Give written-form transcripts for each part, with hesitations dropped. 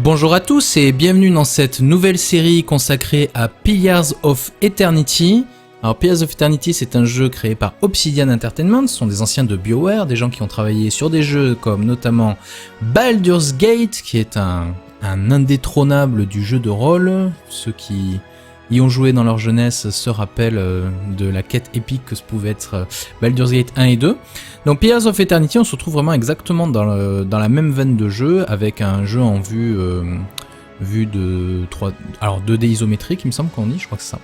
Bonjour à tous et bienvenue dans cette nouvelle série consacrée à Pillars of Eternity. Alors Pillars of Eternity, c'est un jeu créé par Obsidian Entertainment, ce sont des anciens de BioWare, des gens qui ont travaillé sur des jeux comme notamment Baldur's Gate, qui est un indétrônable du jeu de rôle. Ceux qui y ont joué dans leur jeunesse se rappellent de la quête épique que ce pouvait être Baldur's Gate 1 et 2. Donc Pillars of Eternity, on se retrouve vraiment exactement dans la même veine de jeu, avec un jeu en vue de 2D isométrique, il me semble qu'on dit, je crois que c'est ça.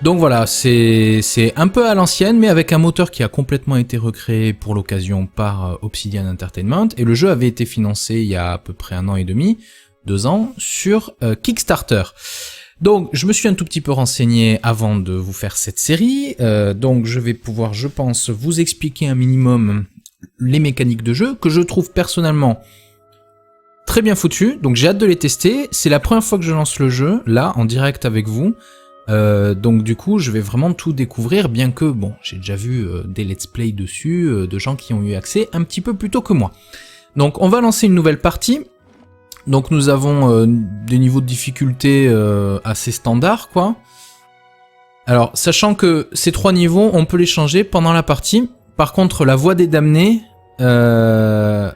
Donc voilà, c'est un peu à l'ancienne, mais avec un moteur qui a complètement été recréé pour l'occasion par Obsidian Entertainment, et le jeu avait été financé il y a à peu près 1 an et demi, 2 ans, sur Kickstarter. Donc, je me suis un tout petit peu renseigné avant de vous faire cette série, donc je vais pouvoir, je pense, vous expliquer un minimum les mécaniques de jeu, que je trouve personnellement très bien foutues, donc j'ai hâte de les tester. C'est la première fois que je lance le jeu, là, en direct avec vous, donc du coup, je vais vraiment tout découvrir, bien que, bon, j'ai déjà vu des let's play dessus, de gens qui ont eu accès un petit peu plus tôt que moi. Donc, on va lancer une nouvelle partie. Donc nous avons des niveaux de difficulté assez standards, quoi. Alors, sachant que ces 3 niveaux, on peut les changer pendant la partie. Par contre, la voie des damnés, on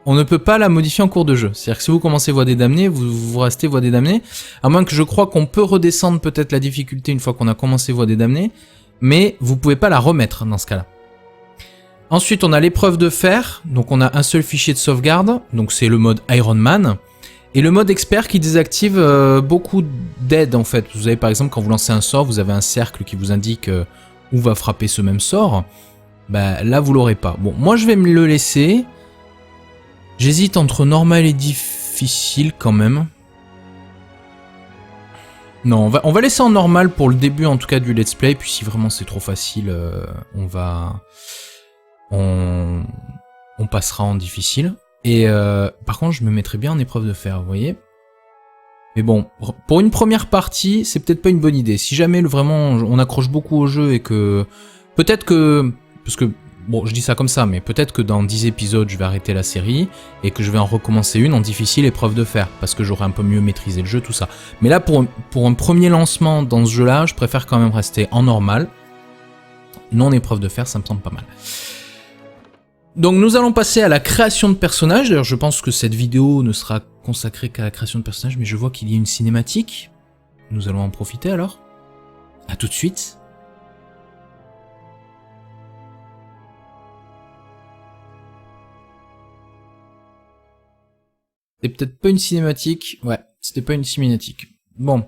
ne peut pas la modifier en cours de jeu. C'est-à-dire que si vous commencez voie des damnés, vous restez voie des damnés. À moins que je crois qu'on peut redescendre peut-être la difficulté une fois qu'on a commencé voie des damnés. Mais vous pouvez pas la remettre dans ce cas-là. Ensuite, on a l'épreuve de fer, donc on a un seul fichier de sauvegarde, donc c'est le mode Iron Man, et le mode expert qui désactive beaucoup d'aides en fait. Vous avez par exemple, quand vous lancez un sort, vous avez un cercle qui vous indique où va frapper ce même sort. Bah, là, vous l'aurez pas. Bon, moi je vais me le laisser. J'hésite entre normal et difficile quand même. Non, on va laisser en normal pour le début en tout cas du let's play, puis si vraiment c'est trop facile, on passera en difficile. Et par contre, je me mettrai bien en épreuve de fer, vous voyez. Mais bon, pour une première partie, c'est peut-être pas une bonne idée. Si jamais vraiment on accroche beaucoup au jeu et que... Peut-être que... Parce que, bon, je dis ça comme ça, mais peut-être que dans 10 épisodes, je vais arrêter la série et que je vais en recommencer une en difficile épreuve de fer, parce que j'aurai un peu mieux maîtrisé le jeu, tout ça. Mais là, pour un premier lancement dans ce jeu-là, je préfère quand même rester en normal. Non épreuve de fer, ça me semble pas mal. Donc nous allons passer à la création de personnages. D'ailleurs, je pense que cette vidéo ne sera consacrée qu'à la création de personnages, mais je vois qu'il y a une cinématique. Nous allons en profiter alors. À tout de suite. C'était peut-être pas une cinématique. Ouais, c'était pas une cinématique. Bon.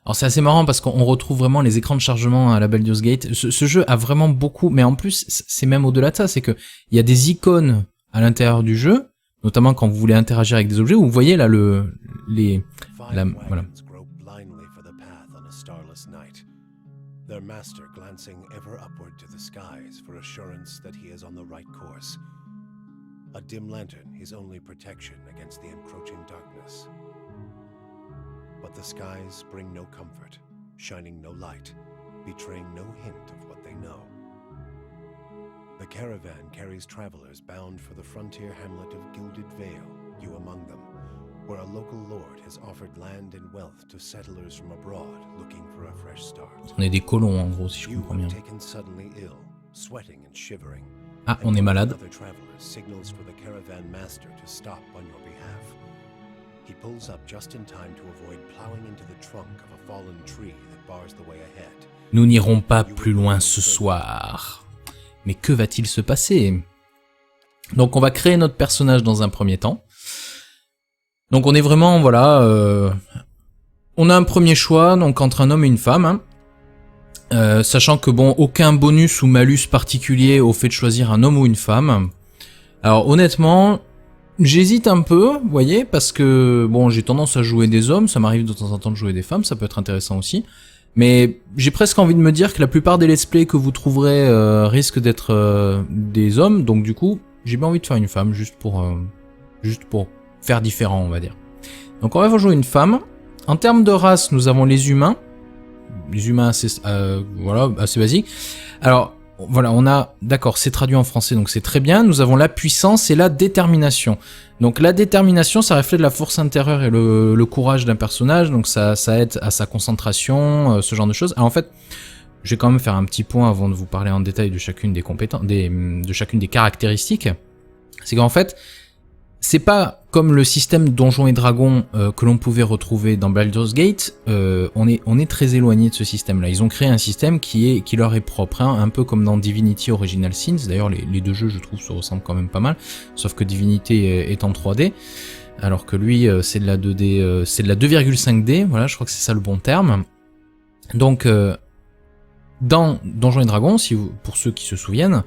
Alors c'est assez marrant parce qu'on retrouve vraiment les écrans de chargement à la Baldur's Gate. Ce jeu a vraiment beaucoup, mais en plus c'est même au-delà de ça, c'est que il y a des icônes à l'intérieur du jeu, notamment quand vous voulez interagir avec des objets, où vous voyez là voilà. Their master glancing ever upward to the skies for assurance that he is on the right course. A dim lantern, his only protection against the encroaching darkness. But the skies bring no comfort, shining no light, betraying no hint of what they know. The caravan carries travelers bound for the frontier hamlet of Gilded Vale, you among them, where a local lord has offered land and wealth to settlers from abroad looking for a fresh start. On est des colons en gros, si je comprends bien. Taken suddenly ill, sweating and shivering. Ah, on est malade. Other travelers signals for the caravan master to stop on your behalf. He pulls up just in time to avoid plowing into the trunk of a fallen tree that bars the way ahead. Nous n'irons pas plus loin ce soir. Mais que va-t-il se passer? Donc on va créer notre personnage dans un premier temps. Donc on est vraiment, voilà, on a un premier choix, donc entre un homme et une femme, hein. Sachant que bon, aucun bonus ou malus particulier au fait de choisir un homme ou une femme. Alors honnêtement, j'hésite un peu, vous voyez, parce que bon, j'ai tendance à jouer des hommes, ça m'arrive de temps en temps de jouer des femmes, ça peut être intéressant aussi. Mais j'ai presque envie de me dire que la plupart des let's play que vous trouverez risquent d'être des hommes, donc du coup, j'ai bien envie de faire une femme, juste pour faire différent, on va dire. Donc on va jouer une femme. En termes de race, nous avons les humains assez, voilà, assez basiques. Alors, voilà, on a, d'accord, c'est traduit en français, donc c'est très bien. Nous avons la puissance et la détermination. Donc la détermination, ça reflète la force intérieure et le courage d'un personnage, donc ça aide à sa concentration, ce genre de choses. Alors en fait, je vais quand même faire un petit point avant de vous parler en détail de chacune des compétences, de chacune des caractéristiques. C'est qu'en fait, c'est pas comme le système Donjons et Dragons que l'on pouvait retrouver dans Baldur's Gate. On est très éloigné de ce système-là. Ils ont créé un système qui leur est propre, hein, un peu comme dans Divinity Original Sins. D'ailleurs, les deux jeux, je trouve, se ressemblent quand même pas mal, sauf que Divinity est en 3D, alors que lui, c'est de la 2D, c'est de la 2,5D. Voilà, je crois que c'est ça le bon terme. Donc dans Donjons et Dragons, pour ceux qui se souviennent,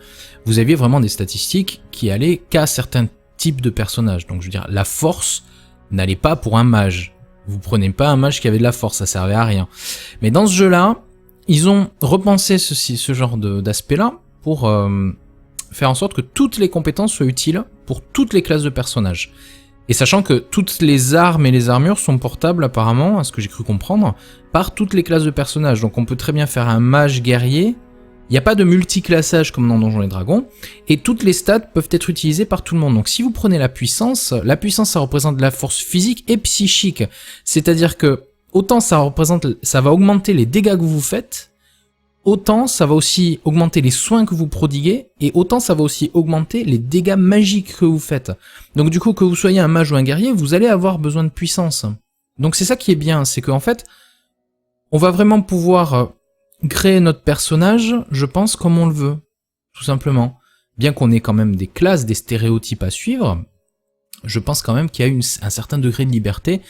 vous aviez vraiment des statistiques qui allaient qu'à certains types de personnages. Donc je veux dire, la force n'allait pas pour un mage. Vous prenez pas un mage qui avait de la force, ça servait à rien. Mais dans ce jeu-là, ils ont repensé ce genre d'aspect-là pour faire en sorte que toutes les compétences soient utiles pour toutes les classes de personnages. Et sachant que toutes les armes et les armures sont portables apparemment, à ce que j'ai cru comprendre, par toutes les classes de personnages. Donc on peut très bien faire un mage guerrier, il n'y a pas de multiclassage comme dans Donjons et Dragons, et toutes les stats peuvent être utilisées par tout le monde. Donc si vous prenez la puissance ça représente la force physique et psychique. C'est-à-dire que autant ça va augmenter les dégâts que vous faites, autant ça va aussi augmenter les soins que vous prodiguez, et autant ça va aussi augmenter les dégâts magiques que vous faites. Donc du coup, que vous soyez un mage ou un guerrier, vous allez avoir besoin de puissance. Donc c'est ça qui est bien, c'est qu'en fait, on va vraiment pouvoir créer notre personnage, je pense, comme on le veut, tout simplement. Bien qu'on ait quand même des classes, des stéréotypes à suivre, je pense quand même qu'il y a un certain degré de liberté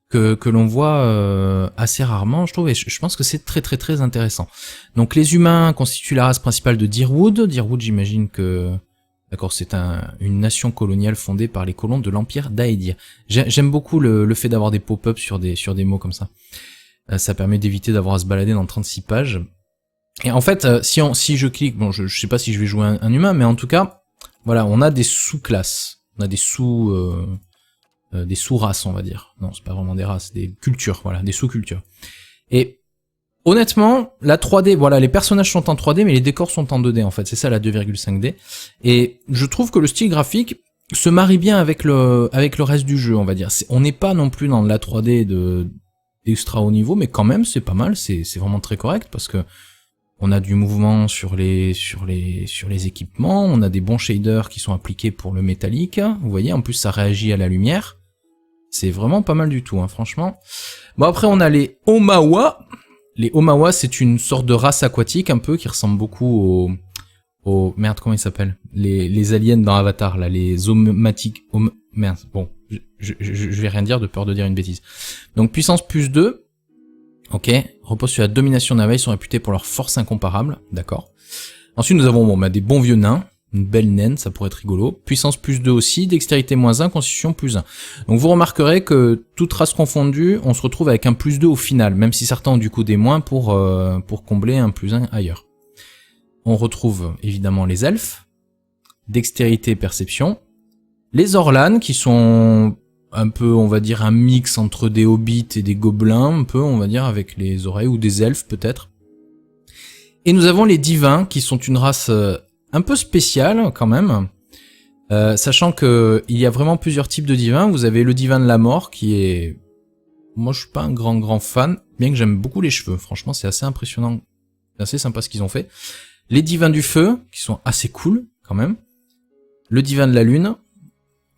que l'on voit assez rarement, je trouve, et je pense que c'est très très très intéressant. Donc les humains constituent la race principale de Dyrwood. Dyrwood, j'imagine que... D'accord, c'est une nation coloniale fondée par les colons de l'Empire d'Aedir. J'aime beaucoup le fait d'avoir des pop-up sur des mots comme ça. Ça permet d'éviter d'avoir à se balader dans 36 pages. Et en fait, si je clique... Bon, je sais pas si je vais jouer un humain, mais en tout cas, voilà, on a des sous-classes. On a des sous-races, on va dire. Non, c'est pas vraiment des races, des cultures, voilà, des sous-cultures. Et honnêtement, la 3D, voilà, les personnages sont en 3D, mais les décors sont en 2D, en fait. C'est ça, la 2,5D. Et je trouve que le style graphique se marie bien avec le reste du jeu, on va dire. On n'est pas non plus dans de la 3D d'extra haut niveau, mais quand même, c'est pas mal, c'est vraiment très correct, parce que on a du mouvement sur les équipements, on a des bons shaders qui sont appliqués pour le métallique, vous voyez, en plus ça réagit à la lumière. C'est vraiment pas mal du tout, hein, franchement. Bon, après on a les Omawa. Les Omawa, c'est une sorte de race aquatique un peu qui ressemble beaucoup aux merde, comment ils s'appellent, les aliens dans Avatar, là, les omatiques, merde, bon, je vais rien dire de peur de dire une bêtise. Donc puissance plus 2, ok, repose sur la domination navale, ils sont réputés pour leur force incomparable, d'accord. Ensuite nous avons des bons vieux nains, une belle naine, ça pourrait être rigolo. Puissance plus 2 aussi, dextérité moins 1, constitution plus 1. Donc vous remarquerez que toute race confondue, on se retrouve avec un plus 2 au final, même si certains ont du coup des moins pour combler un plus 1 ailleurs. On retrouve évidemment les elfes, dextérité et perception. Les Orlanes qui sont un peu, on va dire, un mix entre des hobbits et des gobelins, un peu, on va dire, avec les oreilles, ou des elfes peut-être. Et nous avons les divins qui sont une race un peu spéciale quand même, sachant que il y a vraiment plusieurs types de divins. Vous avez le divin de la mort qui est... Moi je suis pas un grand fan, bien que j'aime beaucoup les cheveux, franchement c'est assez impressionnant, c'est assez sympa ce qu'ils ont fait. Les divins du feu, qui sont assez cool quand même. Le divin de la lune,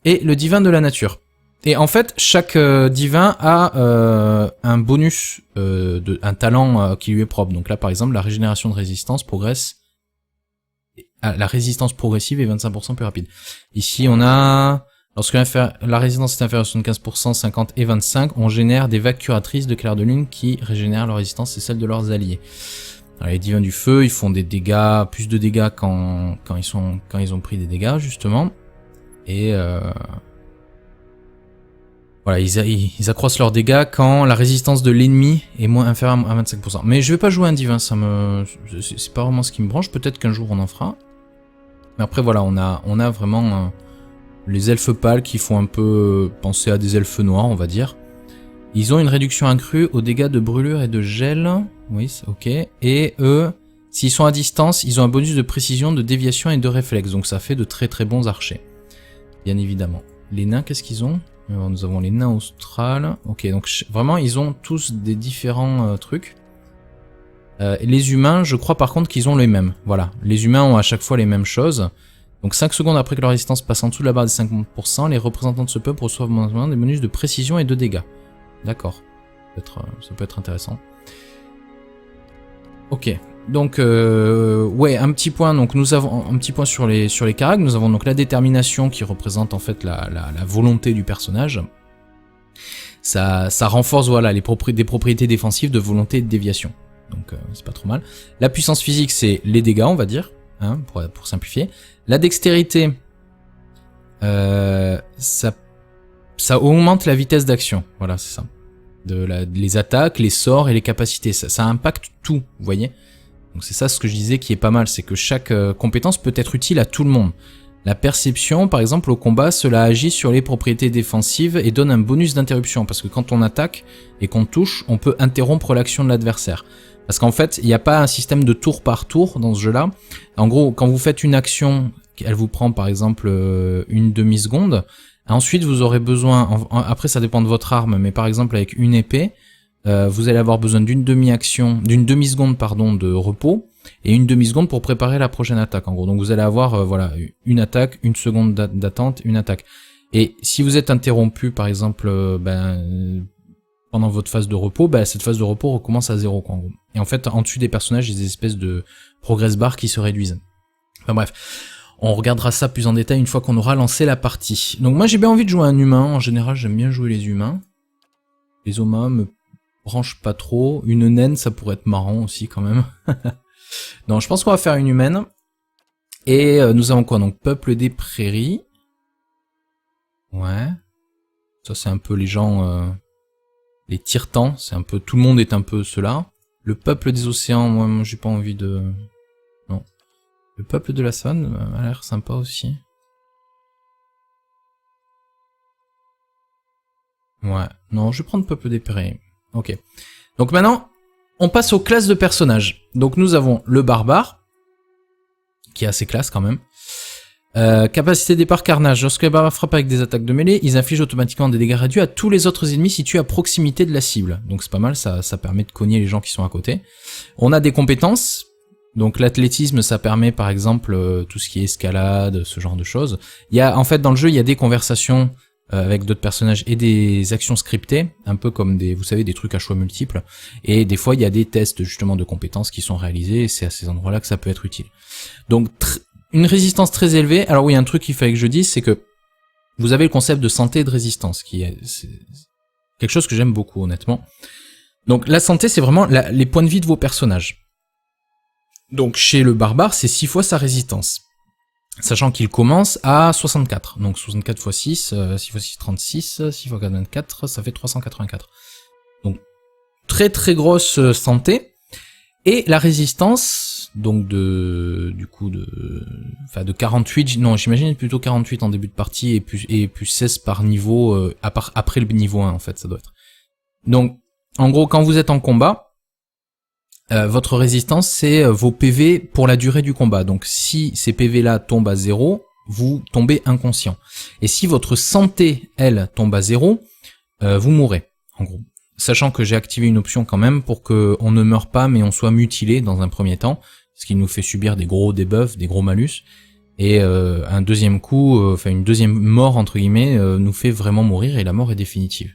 et le divin de la nature. Et en fait, chaque divin a un bonus, un talent qui lui est propre. Donc là, par exemple, la régénération de résistance progresse. La résistance progressive est 25% plus rapide. Ici, on a... Lorsque la résistance est inférieure à 75%, 50 et 25, on génère des vagues curatrices de clair de lune qui régénèrent leur résistance et celle de leurs alliés. Alors, les divins du feu, ils font des dégâts, plus de dégâts quand ils ont pris des dégâts, justement. Et voilà, ils accroissent leurs dégâts quand la résistance de l'ennemi est moins inférieure à 25%. Mais je vais pas jouer un divin, c'est pas vraiment ce qui me branche. Peut-être qu'un jour on en fera. Mais après voilà, on a vraiment les elfes pâles qui font un peu penser à des elfes noirs, on va dire. Ils ont une réduction accrue aux dégâts de brûlure et de gel. Oui, ok. Et eux, S'ils sont à distance, ils ont un bonus de précision, de déviation et de réflexe. Donc ça fait de très très bons archers. Bien évidemment. Les nains, qu'est-ce qu'ils ont? Alors, nous avons les nains australes. Ok, donc vraiment, ils ont tous des différents trucs. Les humains, je crois par contre qu'ils ont les mêmes. Voilà, les humains ont à chaque fois les mêmes choses. Donc 5 secondes après que leur résistance passe en dessous de la barre des 50%, les représentants de ce peuple reçoivent des bonus de précision et de dégâts. D'accord. Ça peut être intéressant. Ok. Donc ouais, un petit point. Donc nous avons un petit point sur les caracs. Nous avons donc la détermination qui représente en fait la volonté du personnage. Ça renforce voilà des propriétés défensives de volonté et de déviation. Donc c'est pas trop mal. La puissance physique, c'est les dégâts, on va dire, hein, pour simplifier. La dextérité, ça augmente la vitesse d'action. Voilà, c'est ça. Les attaques, les sorts et les capacités. Ça impacte tout, vous voyez. Donc c'est ça ce que je disais qui est pas mal, c'est que chaque compétence peut être utile à tout le monde. La perception, par exemple, au combat, cela agit sur les propriétés défensives et donne un bonus d'interruption. Parce que quand on attaque et qu'on touche, on peut interrompre l'action de l'adversaire. Parce qu'en fait, il n'y a pas un système de tour par tour dans ce jeu-là. En gros, quand vous faites une action, elle vous prend par exemple une demi-seconde. Ensuite, vous aurez besoin, après ça dépend de votre arme, mais par exemple avec une épée, vous allez avoir besoin d'une demi-seconde pardon, de repos et une demi-seconde pour préparer la prochaine attaque en gros. Donc vous allez avoir voilà une attaque, une seconde d'attente, une attaque. Et si vous êtes interrompu par exemple pendant votre phase de repos, cette phase de repos recommence à 0 quoi, en gros. Et en fait en dessus des personnages, il y a des espèces de progress bar qui se réduisent. Enfin bref. On regardera ça plus en détail une fois qu'on aura lancé la partie. Donc moi j'ai bien envie de jouer un humain, en général j'aime bien jouer les humains. Les Omas me branchent pas trop. Une naine ça pourrait être marrant aussi quand même. Donc je pense qu'on va faire une humaine. Et nous avons quoi donc? Peuple des prairies. Ouais. Ça c'est un peu les gens... les tire-temps, c'est un peu... Tout le monde est un peu cela. Le peuple des océans, moi j'ai pas envie de... Non. Le peuple de la savane a l'air sympa aussi. Ouais, non, je vais prendre peuple des prairies. Ok. Donc maintenant, on passe aux classes de personnages. Donc nous avons le barbare, qui est assez classe quand même. Capacité départ carnage. Lorsque les barbares frappent avec des attaques de mêlée, ils infligent automatiquement des dégâts réduits à tous les autres ennemis situés à proximité de la cible. Donc c'est pas mal, ça permet de cogner les gens qui sont à côté. On a des compétences. Donc l'athlétisme, ça permet par exemple tout ce qui est escalade, ce genre de choses. Il y a en fait dans le jeu, il y a des conversations avec d'autres personnages et des actions scriptées, un peu comme vous savez, des trucs à choix multiples. Et des fois, il y a des tests justement de compétences qui sont réalisés et c'est à ces endroits-là que ça peut être utile. Donc une résistance très élevée. Alors oui, un truc qu'il fallait que je dise, c'est que vous avez le concept de santé et de résistance, c'est quelque chose que j'aime beaucoup honnêtement. Donc la santé, c'est vraiment les points de vie de vos personnages. Donc chez le barbare, c'est 6 fois sa résistance. Sachant qu'il commence à 64. Donc 64 x 6, 6 x 6, 36, 6 x 4, 24, ça fait 384. Donc très très grosse santé. Et la résistance, donc de 48, non j'imagine plutôt 48 en début de partie et plus 16 par niveau, après le niveau 1 en fait ça doit être. Donc en gros quand vous êtes en combat, votre résistance, c'est vos PV pour la durée du combat. Donc si ces PV-là tombent à 0, vous tombez inconscient. Et si votre santé, elle, tombe à 0, vous mourrez, en gros. Sachant que j'ai activé une option quand même pour qu'on ne meure pas, mais on soit mutilé dans un premier temps, ce qui nous fait subir des gros debuffs, des gros malus. Et un deuxième coup, une deuxième mort, entre guillemets, nous fait vraiment mourir et la mort est définitive.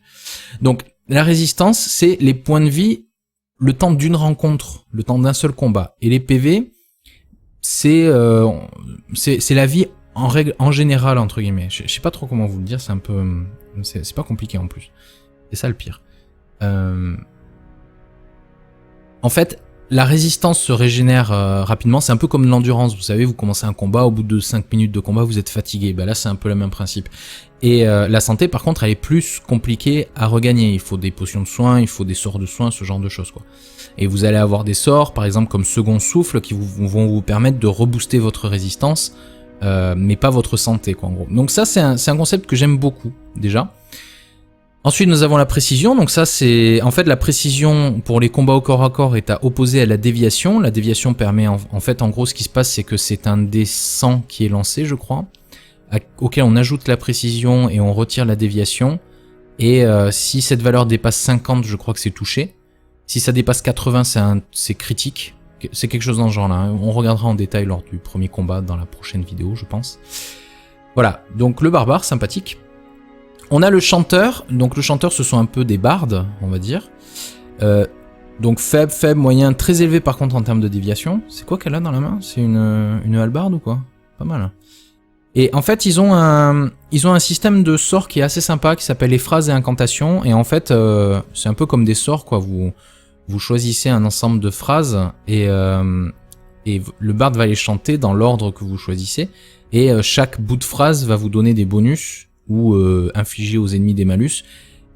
Donc la résistance, c'est les points de vie le temps d'une rencontre, le temps d'un seul combat. Et les PV, c'est la vie en règle, en général, entre guillemets. Je sais pas trop comment vous le dire, c'est un peu... C'est pas compliqué en plus. C'est ça le pire. En fait, la résistance se régénère rapidement, c'est un peu comme l'endurance, vous savez, vous commencez un combat, au bout de 5 minutes de combat, vous êtes fatigué. Là, c'est un peu le même principe. Et la santé, par contre, elle est plus compliquée à regagner. Il faut des potions de soins, il faut des sorts de soins, ce genre de choses, quoi. Et vous allez avoir des sorts, par exemple, comme Second Souffle, qui vont vous permettre de rebooster votre résistance, mais pas votre santé, quoi, en gros. Donc ça, c'est un concept que j'aime beaucoup, déjà. Ensuite, nous avons la précision. Donc ça, c'est en fait la précision pour les combats au corps à corps est à opposer à la déviation. La déviation permet en fait, en gros, ce qui se passe, c'est que c'est un dé 100 qui est lancé, je crois, auquel on ajoute la précision et on retire la déviation. Et si cette valeur dépasse 50, je crois que c'est touché. Si ça dépasse 80, c'est critique. C'est quelque chose dans ce genre-là. Hein. On regardera en détail lors du premier combat dans la prochaine vidéo, je pense. Voilà. Donc le barbare, sympathique. On a le chanteur, donc le chanteur ce sont un peu des bardes, on va dire. Donc faible, moyen, très élevé par contre en termes de déviation. C'est quoi qu'elle a dans la main? C'est une hallebarde ou quoi? Pas mal. Et en fait ils ont un système de sorts qui est assez sympa, qui s'appelle les phrases et incantations. Et en fait c'est un peu comme des sorts quoi, vous choisissez un ensemble de phrases et le barde va les chanter dans l'ordre que vous choisissez. Et chaque bout de phrase va vous donner des bonus ou infliger aux ennemis des malus.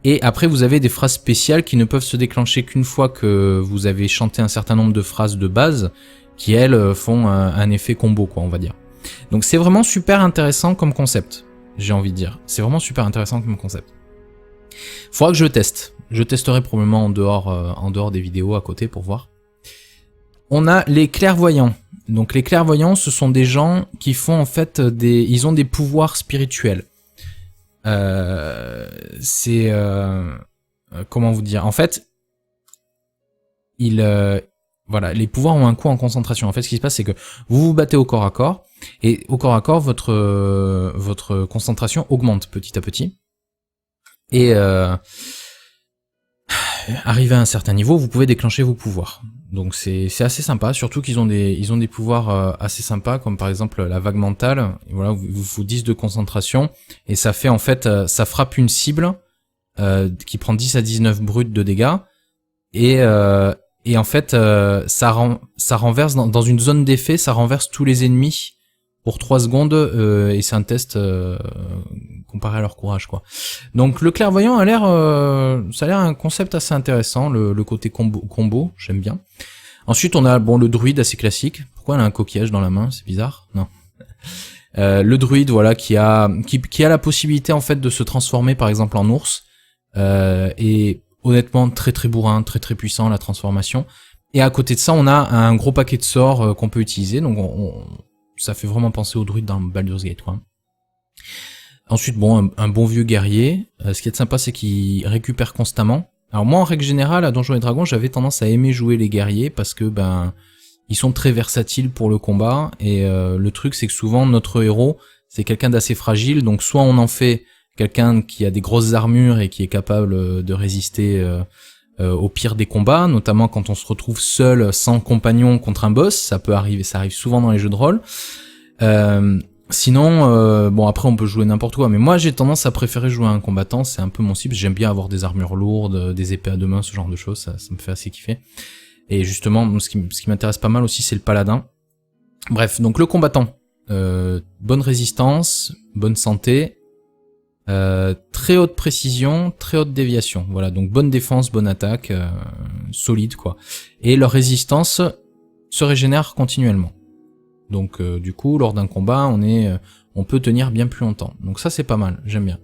Et après vous avez des phrases spéciales qui ne peuvent se déclencher qu'une fois que vous avez chanté un certain nombre de phrases de base qui elles font un effet combo quoi on va dire. Donc c'est vraiment super intéressant comme concept, j'ai envie de dire. C'est vraiment super intéressant comme concept. Faudra que je teste. Je testerai probablement en dehors des vidéos à côté pour voir. On a les clairvoyants. Donc les clairvoyants ce sont des gens qui font en fait ils ont des pouvoirs spirituels. Comment vous dire, en fait voilà, les pouvoirs ont un coût en concentration. En fait ce qui se passe c'est que vous vous battez au corps à corps et au corps à corps votre concentration augmente petit à petit et arrivé à un certain niveau vous pouvez déclencher vos pouvoirs. Donc c'est assez sympa, surtout qu'ils ont des pouvoirs assez sympas, comme par exemple la vague mentale. Et voilà, vous 10 de concentration, et ça fait en fait, ça frappe une cible qui prend 10 à 19 bruts de dégâts, et en fait ça renverse dans une zone d'effet, ça renverse tous les ennemis pour 3 secondes, et c'est un test comparé à leur courage quoi. Donc le clairvoyant a l'air, ça a l'air un concept assez intéressant, le côté combo, j'aime bien. Ensuite on a le druide assez classique. Pourquoi elle a un coquillage dans la main? C'est bizarre, non. Le druide voilà qui a la possibilité en fait de se transformer par exemple en ours, et honnêtement très très bourrin, très très puissant la transformation. Et à côté de ça on a un gros paquet de sorts qu'on peut utiliser, donc ça fait vraiment penser au druide dans Baldur's Gate quoi. Ensuite, bon, un bon vieux guerrier. Ce qui est sympa, c'est qu'il récupère constamment. Alors moi, en règle générale, à Donjons et Dragons, j'avais tendance à aimer jouer les guerriers parce que ils sont très versatiles pour le combat. Et le truc, c'est que souvent notre héros, c'est quelqu'un d'assez fragile. Donc soit on en fait quelqu'un qui a des grosses armures et qui est capable de résister au pire des combats, notamment quand on se retrouve seul, sans compagnon contre un boss. Ça peut arriver, ça arrive souvent dans les jeux de rôle. Sinon, bon après on peut jouer n'importe quoi, mais moi j'ai tendance à préférer jouer à un combattant, c'est un peu mon cible, j'aime bien avoir des armures lourdes, des épées à deux mains, ce genre de choses, ça me fait assez kiffer. Et justement, ce qui m'intéresse pas mal aussi, c'est le paladin. Bref, donc le combattant, bonne résistance, bonne santé, très haute précision, très haute déviation, voilà, donc bonne défense, bonne attaque, solide quoi. Et leur résistance se régénère continuellement. Donc du coup, lors d'un combat, on peut tenir bien plus longtemps. Donc ça c'est pas mal, j'aime bien.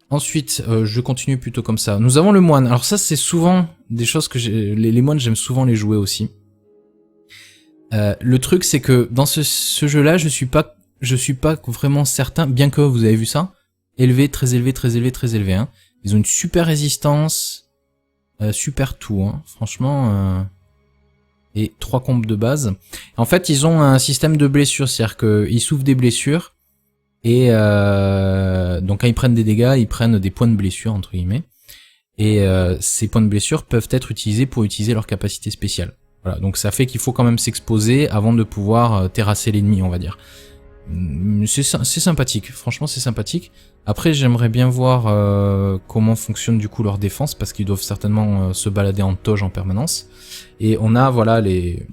Ensuite, je continue plutôt comme ça. Nous avons le moine. Alors ça c'est souvent des choses que les moines, j'aime souvent les jouer aussi. Le truc c'est que dans ce jeu-là, je suis pas vraiment certain, bien que vous avez vu ça, élevé, très élevé, très élevé, très élevé. Hein. Ils ont une super résistance, super tout. Hein. Franchement. Et 3 combes de base. En fait, ils ont un système de blessures, c'est-à-dire qu'ils souffrent des blessures, et donc quand ils prennent des dégâts, ils prennent des points de blessure, entre guillemets, et ces points de blessure peuvent être utilisés pour utiliser leur capacité spéciale. Voilà, donc ça fait qu'il faut quand même s'exposer avant de pouvoir terrasser l'ennemi, on va dire. C'est sympathique, franchement c'est sympathique. Après j'aimerais bien voir comment fonctionne du coup leur défense, parce qu'ils doivent certainement se balader en toge en permanence. Et on a voilà les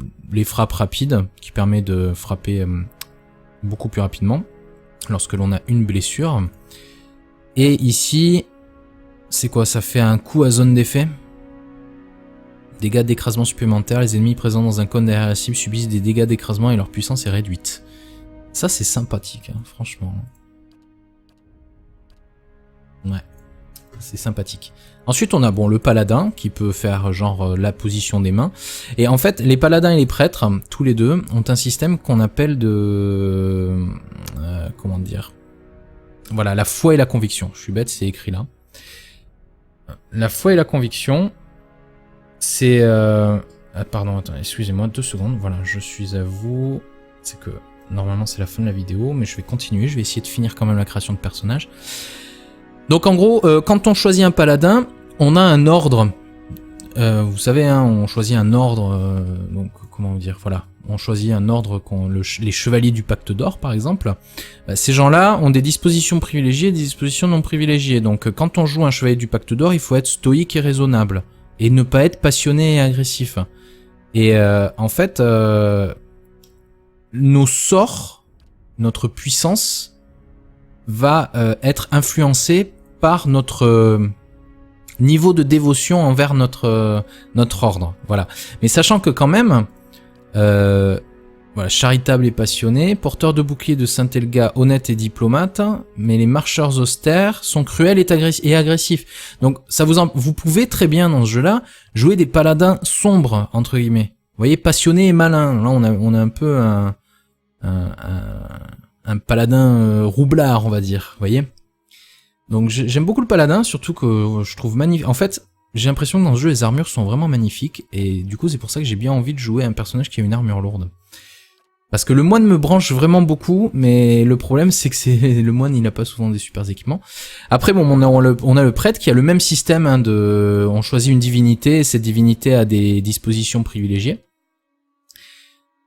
frappes rapides qui permet de frapper beaucoup plus rapidement lorsque l'on a une blessure. Et ici, c'est quoi? Ça fait un coup à zone d'effet. Dégâts d'écrasement supplémentaires, les ennemis présents dans un cône derrière la cible subissent des dégâts d'écrasement et leur puissance est réduite. Ça c'est sympathique, hein, franchement. Ouais. c'est sympathique. Ensuite, on a le paladin qui peut faire genre la position des mains. Et en fait, les paladins et les prêtres, tous les deux, ont un système qu'on appelle de... comment dire ? Voilà, la foi et la conviction. Je suis bête, c'est écrit là. La foi et la conviction, c'est... pardon, attends, excusez-moi, 2 secondes. Voilà, je suis à vous. C'est que normalement c'est la fin de la vidéo, mais je vais continuer. Je vais essayer de finir quand même la création de personnage. Donc en gros, quand on choisit un paladin, on a un ordre. Vous savez, hein, on choisit un ordre. Donc comment dire, voilà. On choisit un ordre, les chevaliers du pacte d'or par exemple. Ces gens-là ont des dispositions privilégiées et des dispositions non privilégiées. Donc quand on joue un chevalier du pacte d'or, il faut être stoïque et raisonnable. Et ne pas être passionné et agressif. Et en fait, nos sorts, notre puissance, va être influencée par notre niveau de dévotion envers notre ordre. Voilà. Mais sachant que quand même... voilà, charitable et passionné, porteur de bouclier de Saint-Elga, honnête et diplomate, mais les marcheurs austères sont cruels et agressifs. Donc ça vous pouvez très bien dans ce jeu-là jouer des paladins sombres entre guillemets. Vous voyez, passionné et malin. Là on a un peu un paladin roublard, on va dire. Vous voyez. Donc j'aime beaucoup le paladin, surtout que je trouve magnifique. En fait, j'ai l'impression que dans ce jeu les armures sont vraiment magnifiques et du coup c'est pour ça que j'ai bien envie de jouer un personnage qui a une armure lourde. Parce que le moine me branche vraiment beaucoup, mais le problème c'est que le moine il a pas souvent des super équipements. Après bon, on a le prêtre qui a le même système hein, on choisit une divinité et cette divinité a des dispositions privilégiées.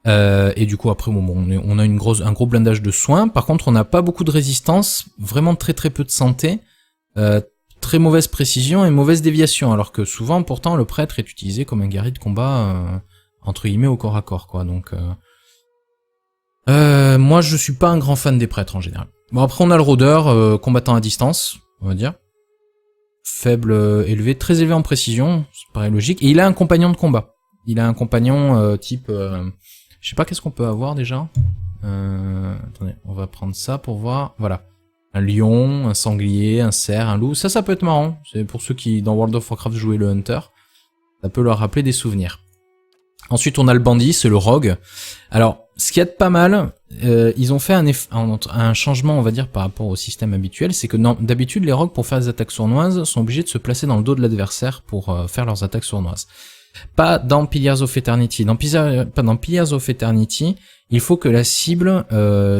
Et du coup après bon, on a un gros blindage de soins. Par contre on n'a pas beaucoup de résistance, vraiment très peu de santé, très mauvaise précision et mauvaise déviation. Alors que souvent pourtant le prêtre est utilisé comme un guerrier de combat entre guillemets au corps à corps quoi. Donc moi je suis pas un grand fan des prêtres en général. Bon après on a le rôdeur, combattant à distance, on va dire. Faible, élevé, très élevé en précision, ça paraît logique. Et il a un compagnon de combat. Il a un compagnon type... je sais pas qu'est-ce qu'on peut avoir déjà. Attendez, on va prendre ça pour voir. Voilà. Un lion, un sanglier, un cerf, un loup. Ça peut être marrant. C'est pour ceux qui, dans World of Warcraft, jouaient le Hunter. Ça peut leur rappeler des souvenirs. Ensuite, on a le bandit, c'est le rogue. Alors, ce qu'il y a de pas mal, ils ont fait un changement, on va dire, par rapport au système habituel. C'est que d'habitude, les rogues, pour faire des attaques sournoises, sont obligés de se placer dans le dos de l'adversaire pour faire leurs attaques sournoises. Pas dans Pillars of Eternity. Dans Pillars of Eternity, il faut que la cible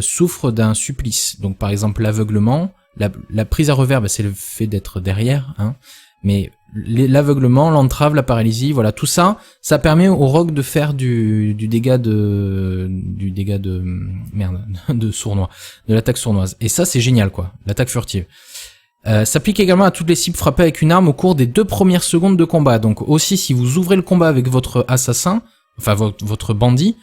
souffre d'un supplice. Donc, par exemple, l'aveuglement, la prise à revers, c'est le fait d'être derrière, hein. Mais l'aveuglement, l'entrave, la paralysie, voilà, tout ça, ça permet au rogue de faire du dégât de sournois, de l'attaque sournoise. Et ça, c'est génial, quoi, l'attaque furtive. S'applique également à toutes les cibles frappées avec une arme au cours des 2 premières secondes de combat. Donc aussi, si vous ouvrez le combat avec votre assassin, enfin votre bandit,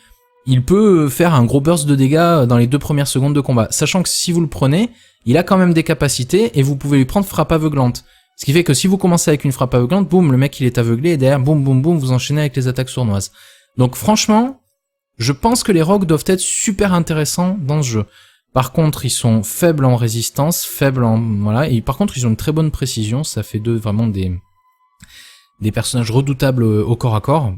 il peut faire un gros burst de dégâts dans les 2 premières secondes de combat. Sachant que si vous le prenez, il a quand même des capacités et vous pouvez lui prendre frappe aveuglante. Ce qui fait que si vous commencez avec une frappe aveuglante, boum, le mec il est aveuglé et derrière, boum, boum, boum, vous enchaînez avec les attaques sournoises. Donc franchement, je pense que les rogues doivent être super intéressants dans ce jeu. Par contre, ils sont faibles en résistance, faibles en... voilà, et par contre, ils ont une très bonne précision, ça fait d'eux vraiment des personnages redoutables au corps à corps,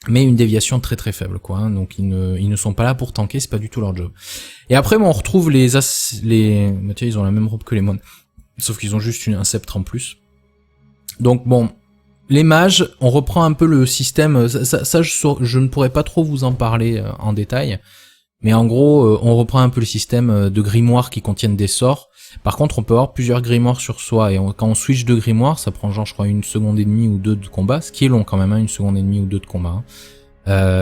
mais une déviation très faible, quoi, hein, donc ils ne sont pas là pour tanker, c'est pas du tout leur job. Et après, bon, on retrouve les... Bah, tiens, ils ont la même robe que les moines. Sauf qu'ils ont juste un sceptre en plus. Donc bon, les mages, on reprend un peu le système, ça je ne pourrais pas trop vous en parler en détail, mais en gros, on reprend un peu le système de grimoires qui contiennent des sorts. Par contre, on peut avoir plusieurs grimoires sur soi, et quand on switch de grimoire, ça prend genre, je crois, 1 seconde et demie ou 2 de combat, ce qui est long quand même, hein, 1 seconde et demie ou 2 de combat. Hein.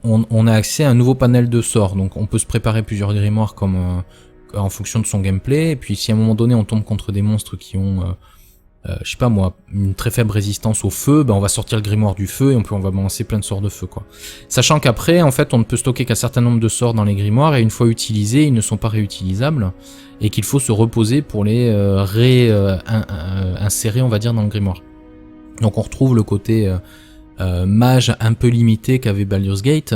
On a accès à un nouveau panel de sorts, donc on peut se préparer plusieurs grimoires comme... en fonction de son gameplay, et puis si à un moment donné on tombe contre des monstres qui ont, je sais pas moi, une très faible résistance au feu, on va sortir le grimoire du feu et on va balancer plein de sorts de feu, quoi. Sachant qu'après, en fait, on ne peut stocker qu'un certain nombre de sorts dans les grimoires, et une fois utilisés, ils ne sont pas réutilisables, et qu'il faut se reposer pour les insérer, on va dire, dans le grimoire. Donc on retrouve le côté... mage un peu limité qu'avait Baldur's Gate,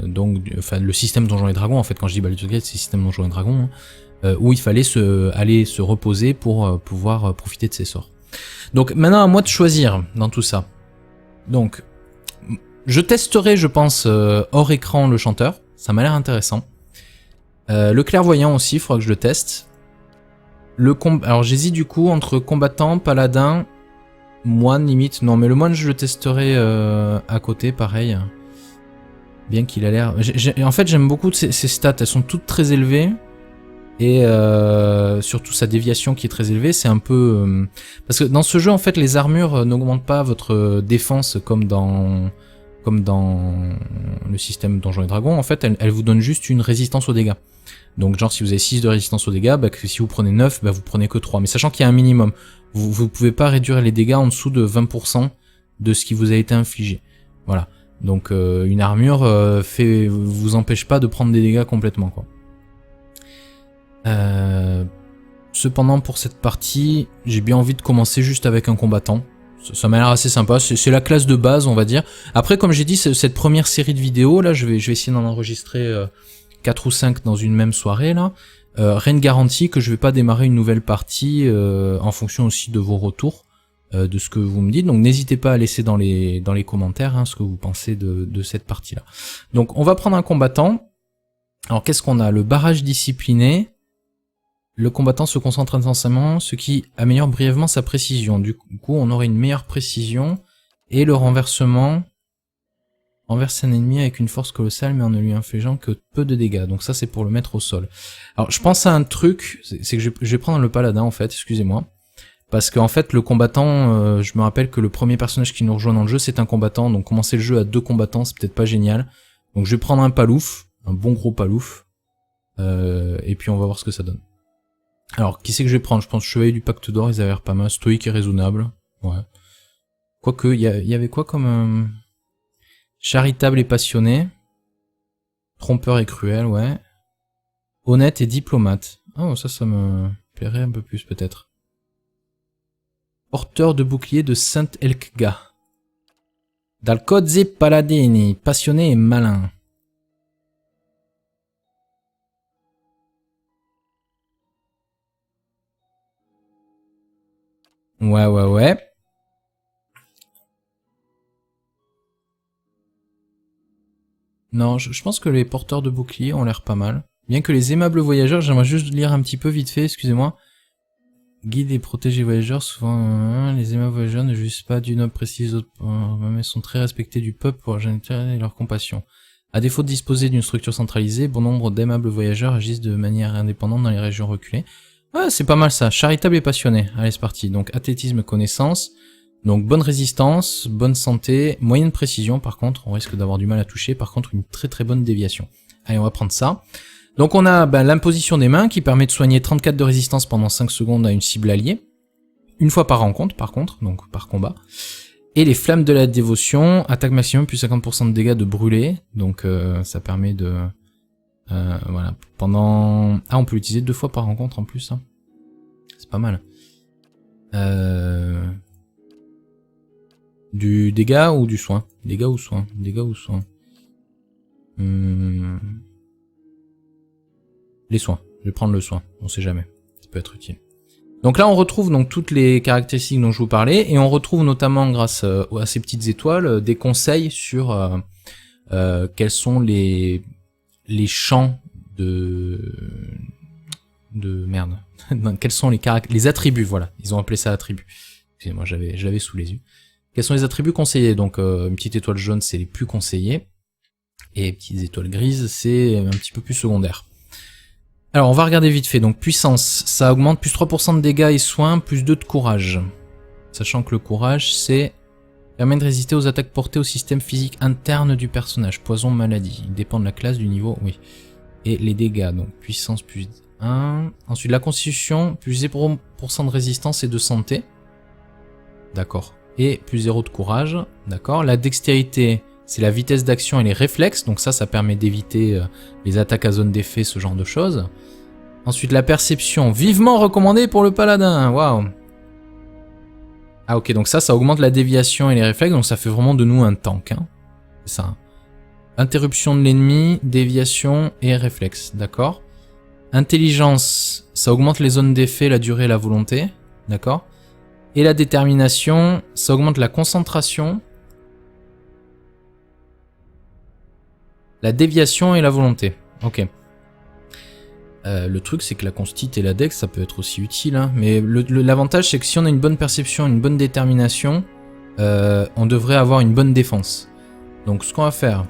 donc enfin le système Donjons et Dragons, en fait quand je dis Baldur's Gate c'est le système Donjons et Dragons, où il fallait aller se reposer pour pouvoir profiter de ses sorts. Donc maintenant à moi de choisir dans tout ça. Donc je testerai, je pense, hors écran le chanteur, ça m'a l'air intéressant. Le clairvoyant aussi, il faudra que je le teste. Alors j'hésite du coup entre combattant, paladin, moine limite. Non mais le moine je le testerai à côté, pareil. Bien qu'il a l'air... En fait j'aime beaucoup ces stats, elles sont toutes très élevées. Et surtout sa déviation qui est très élevée, c'est un peu... parce que dans ce jeu en fait les armures n'augmentent pas votre défense comme dans le système Donjons et Dragons. En fait elles vous donnent juste une résistance aux dégâts. Donc genre si vous avez 6 de résistance aux dégâts, si vous prenez 9, vous prenez que 3. Mais sachant qu'il y a un minimum, vous pouvez pas réduire les dégâts en dessous de 20% de ce qui vous a été infligé. Voilà. Donc une armure vous empêche pas de prendre des dégâts complètement, quoi. Cependant pour cette partie, j'ai bien envie de commencer juste avec un combattant. Ça m'a l'air assez sympa, c'est la classe de base on va dire. Après comme j'ai dit, cette première série de vidéos là, je vais essayer d'en enregistrer 4 ou 5 dans une même soirée là. Rien ne garantit que je vais pas démarrer une nouvelle partie en fonction aussi de vos retours, de ce que vous me dites. Donc n'hésitez pas à laisser dans les commentaires ce que vous pensez de cette partie là. Donc on va prendre un combattant. Alors qu'est-ce qu'on a? Le barrage discipliné. Le combattant se concentre intensément, ce qui améliore brièvement sa précision. Du coup, on aurait une meilleure précision. Et le renversement renverse un ennemi avec une force colossale, mais en ne lui infligeant que peu de dégâts. Donc ça, c'est pour le mettre au sol. Alors, je pense à un truc, c'est que je vais prendre le paladin, en fait, excusez-moi. Parce qu'en fait, le combattant, je me rappelle que le premier personnage qui nous rejoint dans le jeu, c'est un combattant. Donc commencer le jeu à 2 combattants, c'est peut-être pas génial. Donc je vais prendre un palouf, un bon gros palouf. Et puis on va voir ce que ça donne. Alors, qui c'est que je vais prendre? Je pense Chevalier du Pacte d'Or, ils avaient l'air pas mal. Stoïque et raisonnable. Ouais. Quoique, il y avait quoi comme... Charitable et passionné. Trompeur et cruel, ouais. Honnête et diplomate. Oh, ça me plairait un peu plus, peut-être. Porteur de bouclier de Saint-Elkga. Dalcozzi Paladini. Passionné et malin. Ouais. Non, je pense que les porteurs de boucliers ont l'air pas mal. Bien que les aimables voyageurs, j'aimerais juste lire un petit peu vite fait, excusez-moi. Guide et protège les voyageurs, souvent les aimables voyageurs ne jouissent pas d'une noble précise, mais sont très respectés du peuple pour leur générosité et leur compassion. À défaut de disposer d'une structure centralisée, bon nombre d'aimables voyageurs agissent de manière indépendante dans les régions reculées. Ouais, c'est pas mal ça, charitable et passionné. Allez, c'est parti. Donc athlétisme, connaissance. Donc bonne résistance, bonne santé, moyenne précision par contre, on risque d'avoir du mal à toucher, par contre une très très bonne déviation. Allez, on va prendre ça. Donc on a l'imposition des mains qui permet de soigner 34 de résistance pendant 5 secondes à une cible alliée. Une fois par rencontre par contre, donc par combat. Et les flammes de la dévotion, attaque maximum plus 50% de dégâts de brûlé, donc ça permet de... voilà, pendant... Ah, on peut l'utiliser 2 fois par rencontre en plus, hein. C'est pas mal. Du dégât ou du soin? Dégâts ou soin? Dégâts ou soin? Les soins. Je vais prendre le soin. On sait jamais. Ça peut être utile. Donc là, on retrouve donc toutes les caractéristiques dont je vous parlais, et on retrouve notamment, grâce à ces petites étoiles, des conseils sur quels sont les champs de merde. Quels sont les attributs, voilà. Ils ont appelé ça attributs. Excusez-moi, je l'avais sous les yeux. Quels sont les attributs conseillés? Donc une petite étoile jaune, c'est les plus conseillés. Et petites étoiles grises, c'est un petit peu plus secondaire. Alors on va regarder vite fait. Donc puissance, ça augmente plus 3% de dégâts et soins, plus 2 de courage. Sachant que le courage, c'est... permet de résister aux attaques portées au système physique interne du personnage. Poison, maladie. Il dépend de la classe, du niveau, oui. Et les dégâts, donc puissance plus 1. Ensuite la constitution, plus 0% de résistance et de santé. D'accord. Et plus 0 de courage, d'accord. La dextérité, c'est la vitesse d'action et les réflexes, donc ça permet d'éviter les attaques à zone d'effet, ce genre de choses. Ensuite la perception, vivement recommandée pour le paladin, waouh. Ah ok, donc ça augmente la déviation et les réflexes, donc ça fait vraiment de nous un tank, hein. C'est ça. Interruption de l'ennemi, déviation et réflexe, d'accord. Intelligence, ça augmente les zones d'effet, la durée et la volonté. D'accord. Et la détermination, ça augmente la concentration, la déviation et la volonté. Ok. Le truc, c'est que la constite et la dex, ça peut être aussi utile. Hein. Mais l'avantage, c'est que si on a une bonne perception, une bonne détermination, on devrait avoir une bonne défense. Donc, ce qu'on va faire...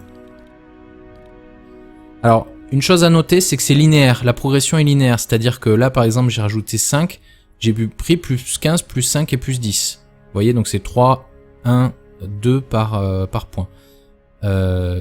Alors, une chose à noter, c'est que c'est linéaire. La progression est linéaire. C'est-à-dire que là, par exemple, j'ai rajouté 5. J'ai pris plus 15, plus 5 et plus 10. Vous voyez, donc c'est 3, 1, 2 par point.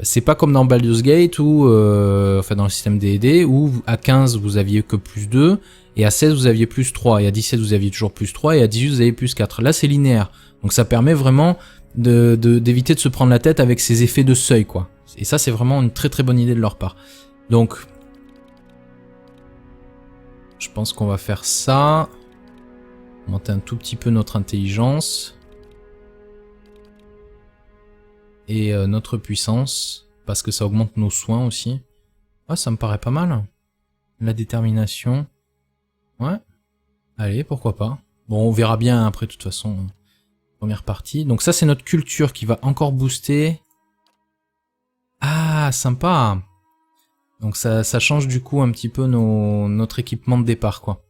C'est pas comme dans Baldur's Gate ou enfin dans le système D&D où à 15 vous aviez que plus 2 et à 16 vous aviez plus 3 et à 17 vous aviez toujours plus 3 et à 18 vous avez plus 4. Là c'est linéaire. Donc ça permet vraiment d'éviter de se prendre la tête avec ces effets de seuil quoi. Et ça c'est vraiment une très très bonne idée de leur part. Donc je pense qu'on va faire ça. Monter un tout petit peu notre intelligence. Et notre puissance, parce que ça augmente nos soins aussi. Ah, ça me paraît pas mal. La détermination. Ouais. Allez, pourquoi pas. Bon, on verra bien après, de toute façon. Première partie. Donc ça, c'est notre culture qui va encore booster. Ah, sympa. Donc ça change du coup un petit peu notre équipement de départ, quoi.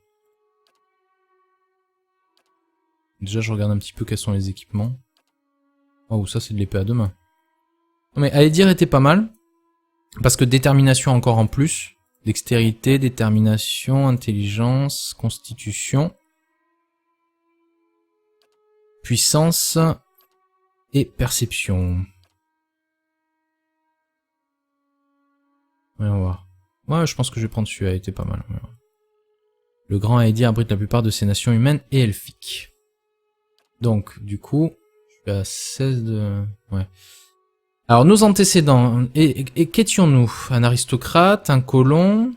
Déjà, je regarde un petit peu quels sont les équipements. Oh, ça, c'est de l'épée à deux mains. Non mais Aedir était pas mal, parce que détermination encore en plus, dextérité, détermination, intelligence, constitution, puissance et perception. Ouais, on va voir. Ouais, je pense que je vais prendre celui-là, il était pas mal. Le grand Aedir abrite la plupart de ces nations humaines et elfiques. Donc, du coup, je suis à 16 de... Ouais. Alors, nos antécédents, et qu'étions-nous? Un aristocrate, un colon,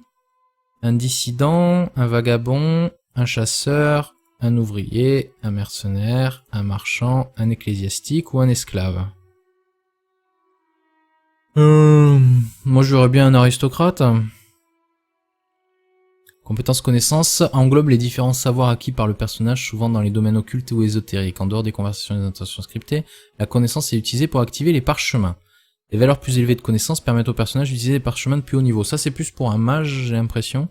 un dissident, un vagabond, un chasseur, un ouvrier, un mercenaire, un marchand, un ecclésiastique ou un esclave? Moi, j'aurais bien un aristocrate. Compétences connaissances englobe les différents savoirs acquis par le personnage, souvent dans les domaines occultes ou ésotériques. En dehors des conversations et des intentions scriptées, la connaissance est utilisée pour activer les parchemins. Les valeurs plus élevées de connaissances permettent au personnage d'utiliser des parchemins de plus haut niveau. Ça, c'est plus pour un mage, j'ai l'impression.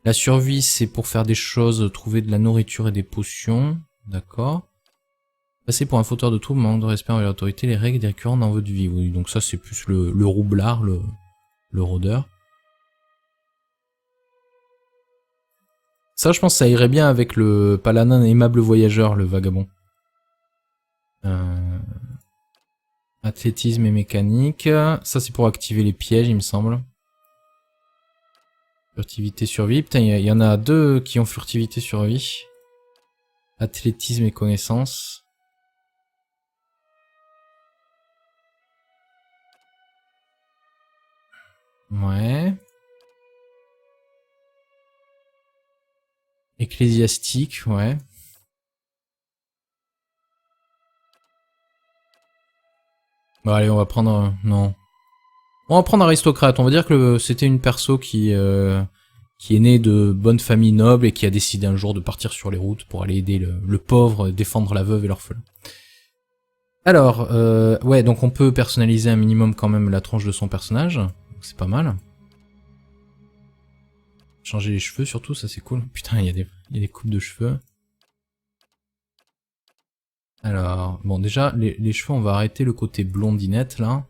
La survie, c'est pour faire des choses, trouver de la nourriture et des potions. D'accord. Passer pour un fauteur de troubles, manque de respect envers l'autorité, les règles des récurrents dans votre vie. Oui, donc ça, c'est plus le roublard, le rôdeur. Ça, je pense que ça irait bien avec le paladin aimable voyageur, le vagabond. Athlétisme et mécanique. Ça, c'est pour activer les pièges, il me semble. Furtivité, survie. Putain, il y en a deux qui ont furtivité, survie. Athlétisme et connaissance. Ouais. Ecclésiastique, ouais. Bon, allez, on va prendre... non. On va prendre aristocrate. On va dire que c'était une perso qui est née de bonne famille noble et qui a décidé un jour de partir sur les routes pour aller aider le pauvre, défendre la veuve et l'orphelin. Alors, ouais, donc on peut personnaliser un minimum quand même la tronche de son personnage. C'est pas mal. Changer les cheveux surtout, ça c'est cool. Putain, il y a des coupes de cheveux. Alors, bon déjà, les cheveux, on va arrêter le côté blondinette, là.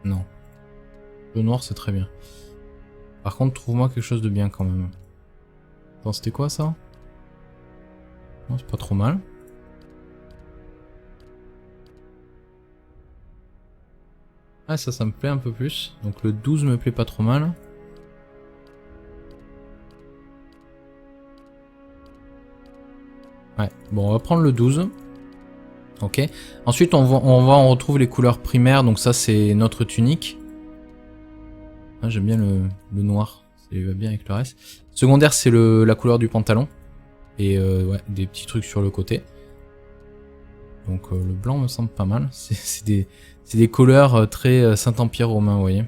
Non. Le noir, c'est très bien. Par contre, trouve-moi quelque chose de bien, quand même. Attends, c'était quoi, ça? Non, c'est pas trop mal. Ah, ça me plaît un peu plus. Donc le 12 me plaît pas trop mal. Ouais, bon, on va prendre le 12. Ok. Ensuite, on retrouve les couleurs primaires. Donc ça, c'est notre tunique. Ah, j'aime bien le noir. Ça va bien avec le reste. Secondaire, c'est la couleur du pantalon. Et ouais, des petits trucs sur le côté. Donc le blanc me semble pas mal. C'est des couleurs très Saint-Empire romain, vous voyez.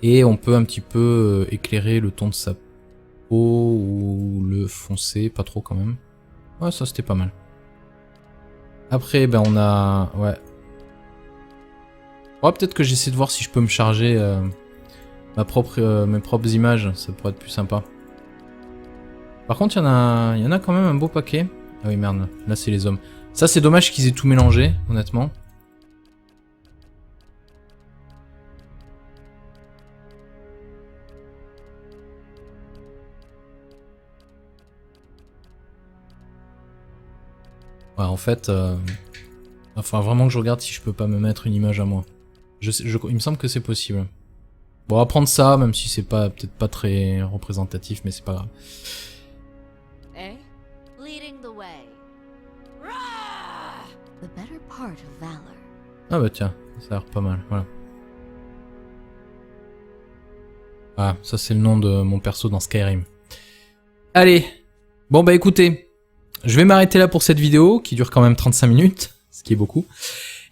Et on peut un petit peu éclairer le ton de sa peau ou le foncer, pas trop quand même. Ouais, ça c'était pas mal. Après, ben on a... Ouais. Ouais, peut-être que j'essaie de voir si je peux me charger mes propres images, ça pourrait être plus sympa. Par contre, il y en a quand même un beau paquet. Ah oui, merde, là c'est les hommes. Ça, c'est dommage qu'ils aient tout mélangé, honnêtement. Ouais, en fait, enfin vraiment que je regarde si je peux pas me mettre une image à moi. Il me semble que c'est possible. Bon, on va prendre ça, même si c'est pas peut-être pas très représentatif, mais c'est pas grave. Eh? Leading the way. Rah! The better part of valor. Ah bah tiens, ça a l'air pas mal, voilà. Ah, ça c'est le nom de mon perso dans Skyrim. Allez, bon bah écoutez, je vais m'arrêter là pour cette vidéo, qui dure quand même 35 minutes, ce qui est beaucoup.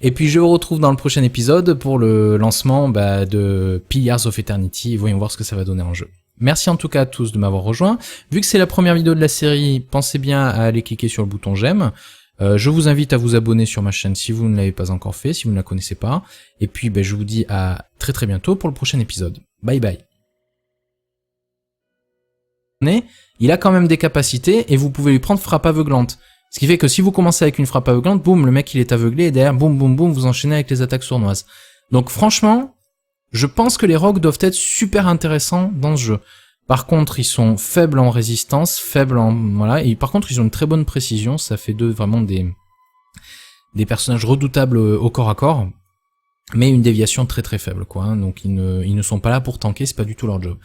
Et puis je vous retrouve dans le prochain épisode pour le lancement de Pillars of Eternity, voyons voir ce que ça va donner en jeu. Merci en tout cas à tous de m'avoir rejoint. Vu que c'est la première vidéo de la série, pensez bien à aller cliquer sur le bouton j'aime. Je vous invite à vous abonner sur ma chaîne si vous ne l'avez pas encore fait, si vous ne la connaissez pas. Et puis je vous dis à très bientôt pour le prochain épisode. Bye bye. Il a quand même des capacités et vous pouvez lui prendre frappe aveuglante. Ce qui fait que si vous commencez avec une frappe aveuglante, boum, le mec il est aveuglé et derrière, boum, boum, boum, vous enchaînez avec les attaques sournoises. Donc franchement, je pense que les rogues doivent être super intéressants dans ce jeu. Par contre, ils sont faibles en résistance, faibles en... Voilà, et par contre, ils ont une très bonne précision, ça fait d'eux vraiment des personnages redoutables au corps à corps, mais une déviation très faible, quoi. Hein, donc ils ne sont pas là pour tanker, c'est pas du tout leur job.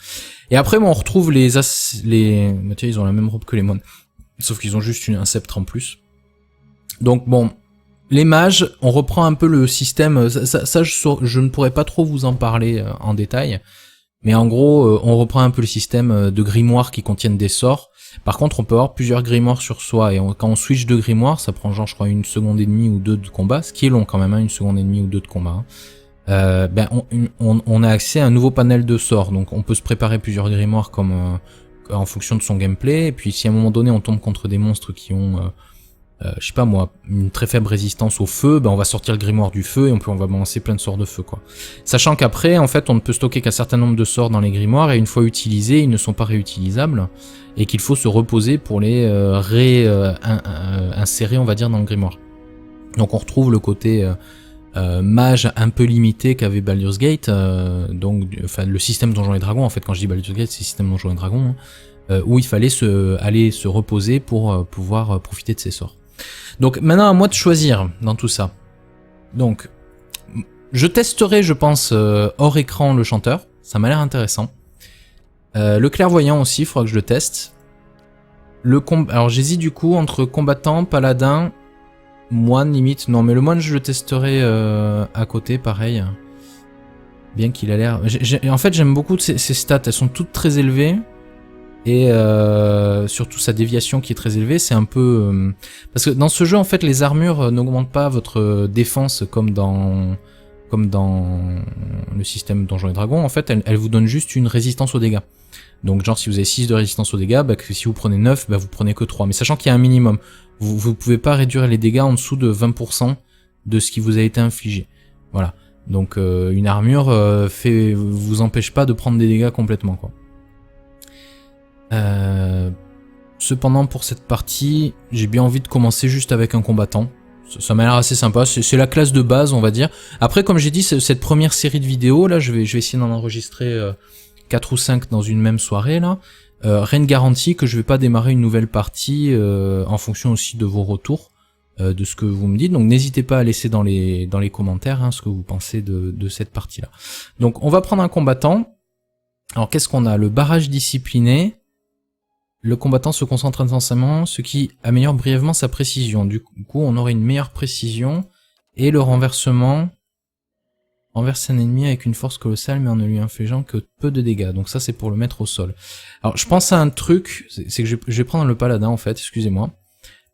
Et après, bon, on retrouve les... Tiens, ils ont la même robe que les moines. Sauf qu'ils ont juste un sceptre en plus. Donc bon, les mages, on reprend un peu le système, ça je ne pourrais pas trop vous en parler en détail, mais en gros, on reprend un peu le système de grimoires qui contiennent des sorts. Par contre, on peut avoir plusieurs grimoires sur soi, et quand on switch de grimoire, ça prend genre, je crois, 1 seconde et demie ou 2 de combat, ce qui est long quand même, hein, 1 seconde et demie ou 2 de combat. Hein. On a accès à un nouveau panel de sorts, donc on peut se préparer plusieurs grimoires comme... en fonction de son gameplay, et puis si à un moment donné on tombe contre des monstres qui ont, je sais pas moi, une très faible résistance au feu, on va sortir le grimoire du feu et on va balancer plein de sorts de feu, quoi. Sachant qu'après, en fait, on ne peut stocker qu'un certain nombre de sorts dans les grimoires, et une fois utilisés, ils ne sont pas réutilisables, et qu'il faut se reposer pour les insérer, on va dire, dans le grimoire. Donc on retrouve le côté... mage un peu limité qu'avait Baldur's Gate, enfin le système Donjons et Dragons, en fait quand je dis Baldur's Gate c'est le système Donjons et Dragons, hein, où il fallait aller se reposer pour pouvoir profiter de ses sorts. Donc maintenant à moi de choisir dans tout ça. Donc je testerai je pense hors écran le chanteur, ça m'a l'air intéressant. Le clairvoyant aussi, il faudra que je le teste. Alors j'hésite du coup entre combattant, paladin, moine limite, non mais le moine je le testerai à côté pareil, bien qu'il a l'air... En fait j'aime beaucoup ses stats, elles sont toutes très élevées, et surtout sa déviation qui est très élevée, c'est un peu... parce que dans ce jeu en fait les armures n'augmentent pas votre défense comme dans le système Donjons et Dragons, en fait elles vous donnent juste une résistance aux dégâts. Donc genre si vous avez 6 de résistance aux dégâts, si vous prenez 9, vous prenez que 3, mais sachant qu'il y a un minimum. Vous pouvez pas réduire les dégâts en dessous de 20% de ce qui vous a été infligé. Voilà. Donc une armure vous empêche pas de prendre des dégâts complètement, quoi. Cependant pour cette partie, j'ai bien envie de commencer juste avec un combattant. Ça m'a l'air assez sympa, c'est la classe de base on va dire. Après comme j'ai dit, cette première série de vidéos là, je vais essayer d'en enregistrer 4 ou 5 dans une même soirée là. Rien ne garantit que je vais pas démarrer une nouvelle partie en fonction aussi de vos retours, de ce que vous me dites. Donc n'hésitez pas à laisser dans les commentaires ce que vous pensez de cette partie-là. Donc on va prendre un combattant. Alors qu'est-ce qu'on a? Le barrage discipliné. Le combattant se concentre intensément, ce qui améliore brièvement sa précision. Du coup on aurait une meilleure précision. Et le renversement... renverse un ennemi avec une force colossale mais en ne lui infligeant que peu de dégâts. Donc ça c'est pour le mettre au sol. Alors je pense à un truc, c'est que je vais prendre le paladin en fait, excusez-moi.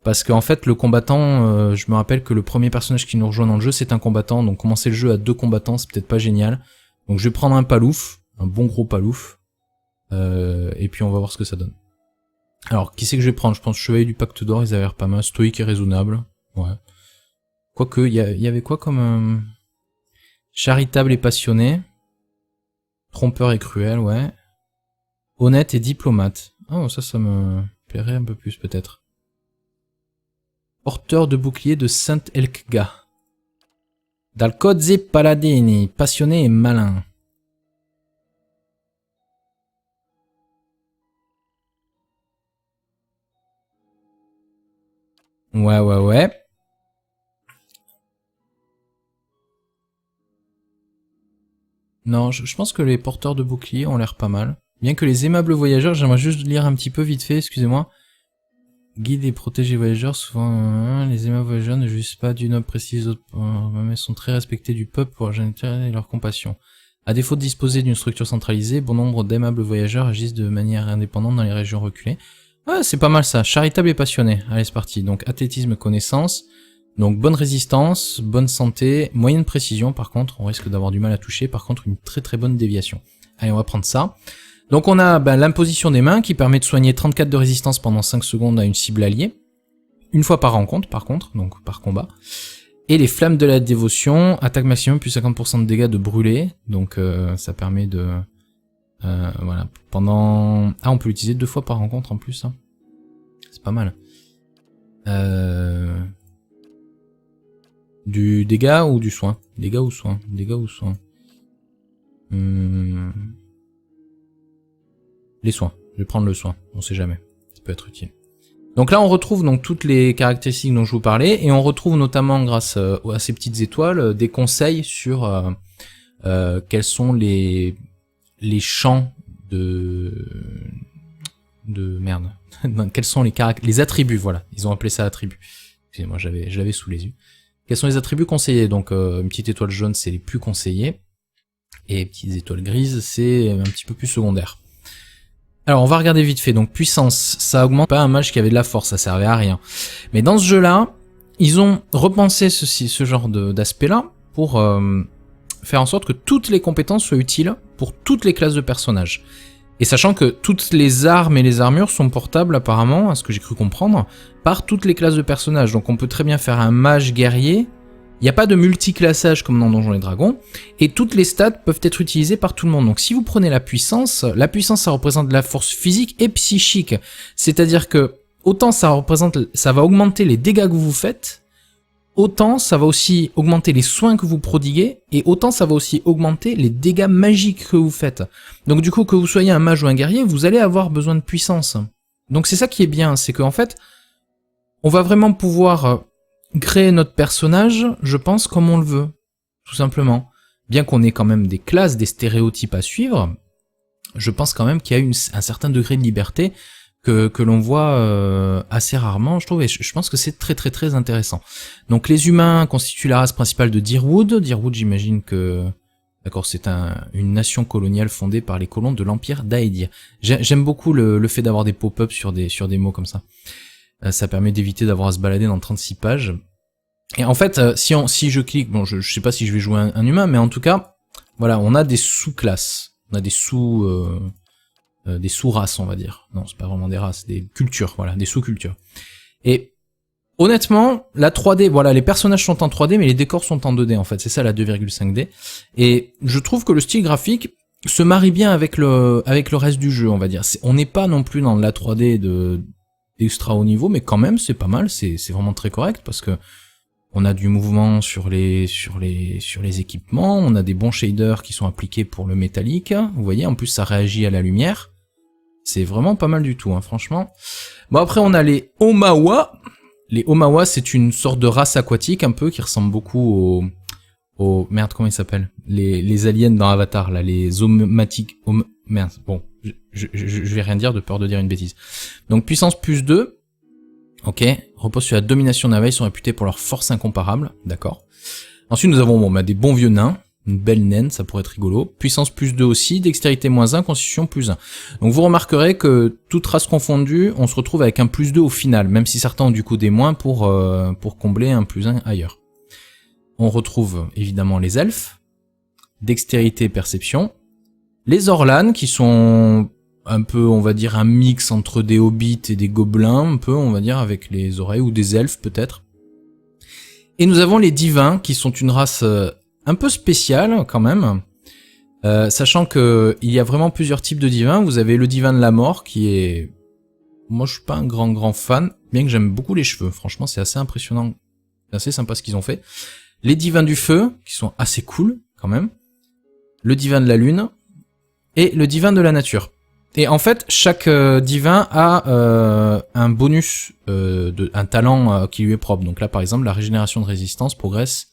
Parce qu'en fait le combattant, je me rappelle que le premier personnage qui nous rejoint dans le jeu c'est un combattant. Donc commencer le jeu à 2 combattants c'est peut-être pas génial. Donc je vais prendre un palouf. un bon gros palouf. Et puis on va voir ce que ça donne. Alors, qui c'est que je vais prendre? Je pense Chevalier du Pacte d'Or, ils avaient l'air pas mal. Stoïque et raisonnable. Ouais. Quoique, il y avait quoi comme... charitable et passionné. Trompeur et cruel, ouais. Honnête et diplomate. Oh, ça me plairait un peu plus, peut-être. Porteur de bouclier de Saint-Elkga. Dalcozzi Paladini, passionné et malin. Ouais. Non, je pense que les porteurs de boucliers ont l'air pas mal. Bien que les aimables voyageurs, j'aimerais juste lire un petit peu vite fait, excusez-moi. Guide et protège les voyageurs, souvent les aimables voyageurs ne jouissent pas d'une noble précise, mais sont très respectés du peuple pour leur générosité et leur compassion. À défaut de disposer d'une structure centralisée, bon nombre d'aimables voyageurs agissent de manière indépendante dans les régions reculées. Ouais, c'est pas mal ça, charitable et passionné. Allez, c'est parti. Donc athlétisme, connaissance, donc bonne résistance, bonne santé, moyenne précision par contre, on risque d'avoir du mal à toucher, par contre une très très bonne déviation. Allez, on va prendre ça. Donc on a l'imposition des mains qui permet de soigner 34 de résistance pendant 5 secondes à une cible alliée. Une fois par rencontre par contre, donc par combat. Et les flammes de la dévotion, attaque maximum plus 50% de dégâts de brûlé. Donc ça permet de... voilà, pendant... Ah, on peut l'utiliser 2 fois par rencontre en plus. Hein. C'est pas mal. Du dégât ou du soin? Dégâts ou soin? Dégâts ou soin? Les soins. Je vais prendre le soin. On sait jamais. Ça peut être utile. Donc là, on retrouve donc toutes les caractéristiques dont je vous parlais, et on retrouve notamment, grâce à ces petites étoiles, des conseils sur quels sont les champs de merde. Quels sont les attributs, voilà. Ils ont appelé ça attributs. Excusez-moi, je l'avais sous les yeux. Quels sont les attributs conseillés? Donc une petite étoile jaune, c'est les plus conseillés, et petites étoiles grises, c'est un petit peu plus secondaire. Alors on va regarder vite fait, donc puissance, ça augmente pas un mage qui avait de la force, ça servait à rien. Mais dans ce jeu-là, ils ont repensé ce genre d'aspect-là pour faire en sorte que toutes les compétences soient utiles pour toutes les classes de personnages. Et sachant que toutes les armes et les armures sont portables apparemment, à ce que j'ai cru comprendre, par toutes les classes de personnages. Donc on peut très bien faire un mage guerrier. Il n'y a pas de multiclassage comme dans Donjons et Dragons, et toutes les stats peuvent être utilisées par tout le monde. Donc si vous prenez la puissance ça représente la force physique et psychique. C'est-à-dire que autant ça va augmenter les dégâts que vous faites, autant ça va aussi augmenter les soins que vous prodiguez, et autant ça va aussi augmenter les dégâts magiques que vous faites. Donc du coup, que vous soyez un mage ou un guerrier, vous allez avoir besoin de puissance. Donc c'est ça qui est bien, c'est qu'en fait, on va vraiment pouvoir créer notre personnage, je pense, comme on le veut, tout simplement. Bien qu'on ait quand même des classes, des stéréotypes à suivre, je pense quand même qu'il y a un certain degré de liberté que l'on voit assez rarement, je trouve, et je pense que c'est très très très intéressant. Donc les humains constituent la race principale de Dyrwood. Dyrwood, j'imagine que... D'accord, c'est une nation coloniale fondée par les colons de l'Empire d'Aedir. J'aime beaucoup le fait d'avoir des pop-up sur des mots comme ça. Ça permet d'éviter d'avoir à se balader dans 36 pages. Et en fait, si je clique, bon, je sais pas si je vais jouer un humain, mais en tout cas, voilà, on a des sous-classes, on a des sous-races, on va dire. Non, c'est pas vraiment des races, des cultures, voilà, des sous-cultures. Et honnêtement, la 3D, voilà, les personnages sont en 3D, mais les décors sont en 2D, en fait, c'est ça la 2,5D. Et je trouve que le style graphique se marie bien avec le reste du jeu, on va dire. On n'est pas non plus dans la 3D extra haut niveau, mais quand même c'est pas mal, c'est vraiment très correct parce que on a du mouvement sur les équipements, on a des bons shaders qui sont appliqués pour le métallique, vous voyez, en plus ça réagit à la lumière, c'est vraiment pas mal du tout, hein, franchement. Bon, après on a les Omawa. Les Omawa, c'est une sorte de race aquatique un peu qui ressemble beaucoup aux merde, comment ils s'appellent, les aliens dans Avatar là, les omatiques, merde, bon, je vais rien dire de peur de dire une bêtise. Donc puissance plus 2, ok, repose sur la domination navale, ils sont réputés pour leur force incomparable, d'accord. Ensuite nous avons des bons vieux nains, une belle naine, ça pourrait être rigolo. Puissance plus 2 aussi, dextérité moins 1, constitution plus 1. Donc vous remarquerez que toute race confondue, on se retrouve avec un plus 2 au final, même si certains ont du coup des moins pour combler un plus 1 ailleurs. On retrouve évidemment les elfes, dextérité, perception, Les Orlan, qui sont un peu, on va dire, un mix entre des hobbits et des gobelins, un peu, on va dire, avec les oreilles, ou des elfes peut-être. Et nous avons les divins, qui sont une race un peu spéciale quand même, sachant que il y a vraiment plusieurs types de divins. Vous avez le divin de la mort, qui est... Moi, je suis pas un grand fan, bien que j'aime beaucoup les cheveux. Franchement, c'est assez impressionnant. C'est assez sympa ce qu'ils ont fait. Les divins du feu, qui sont assez cool, quand même. Le divin de la lune. Et le divin de la nature. Et en fait, chaque divin a un bonus, un talent qui lui est propre. Donc là, par exemple, la régénération de résistance progresse.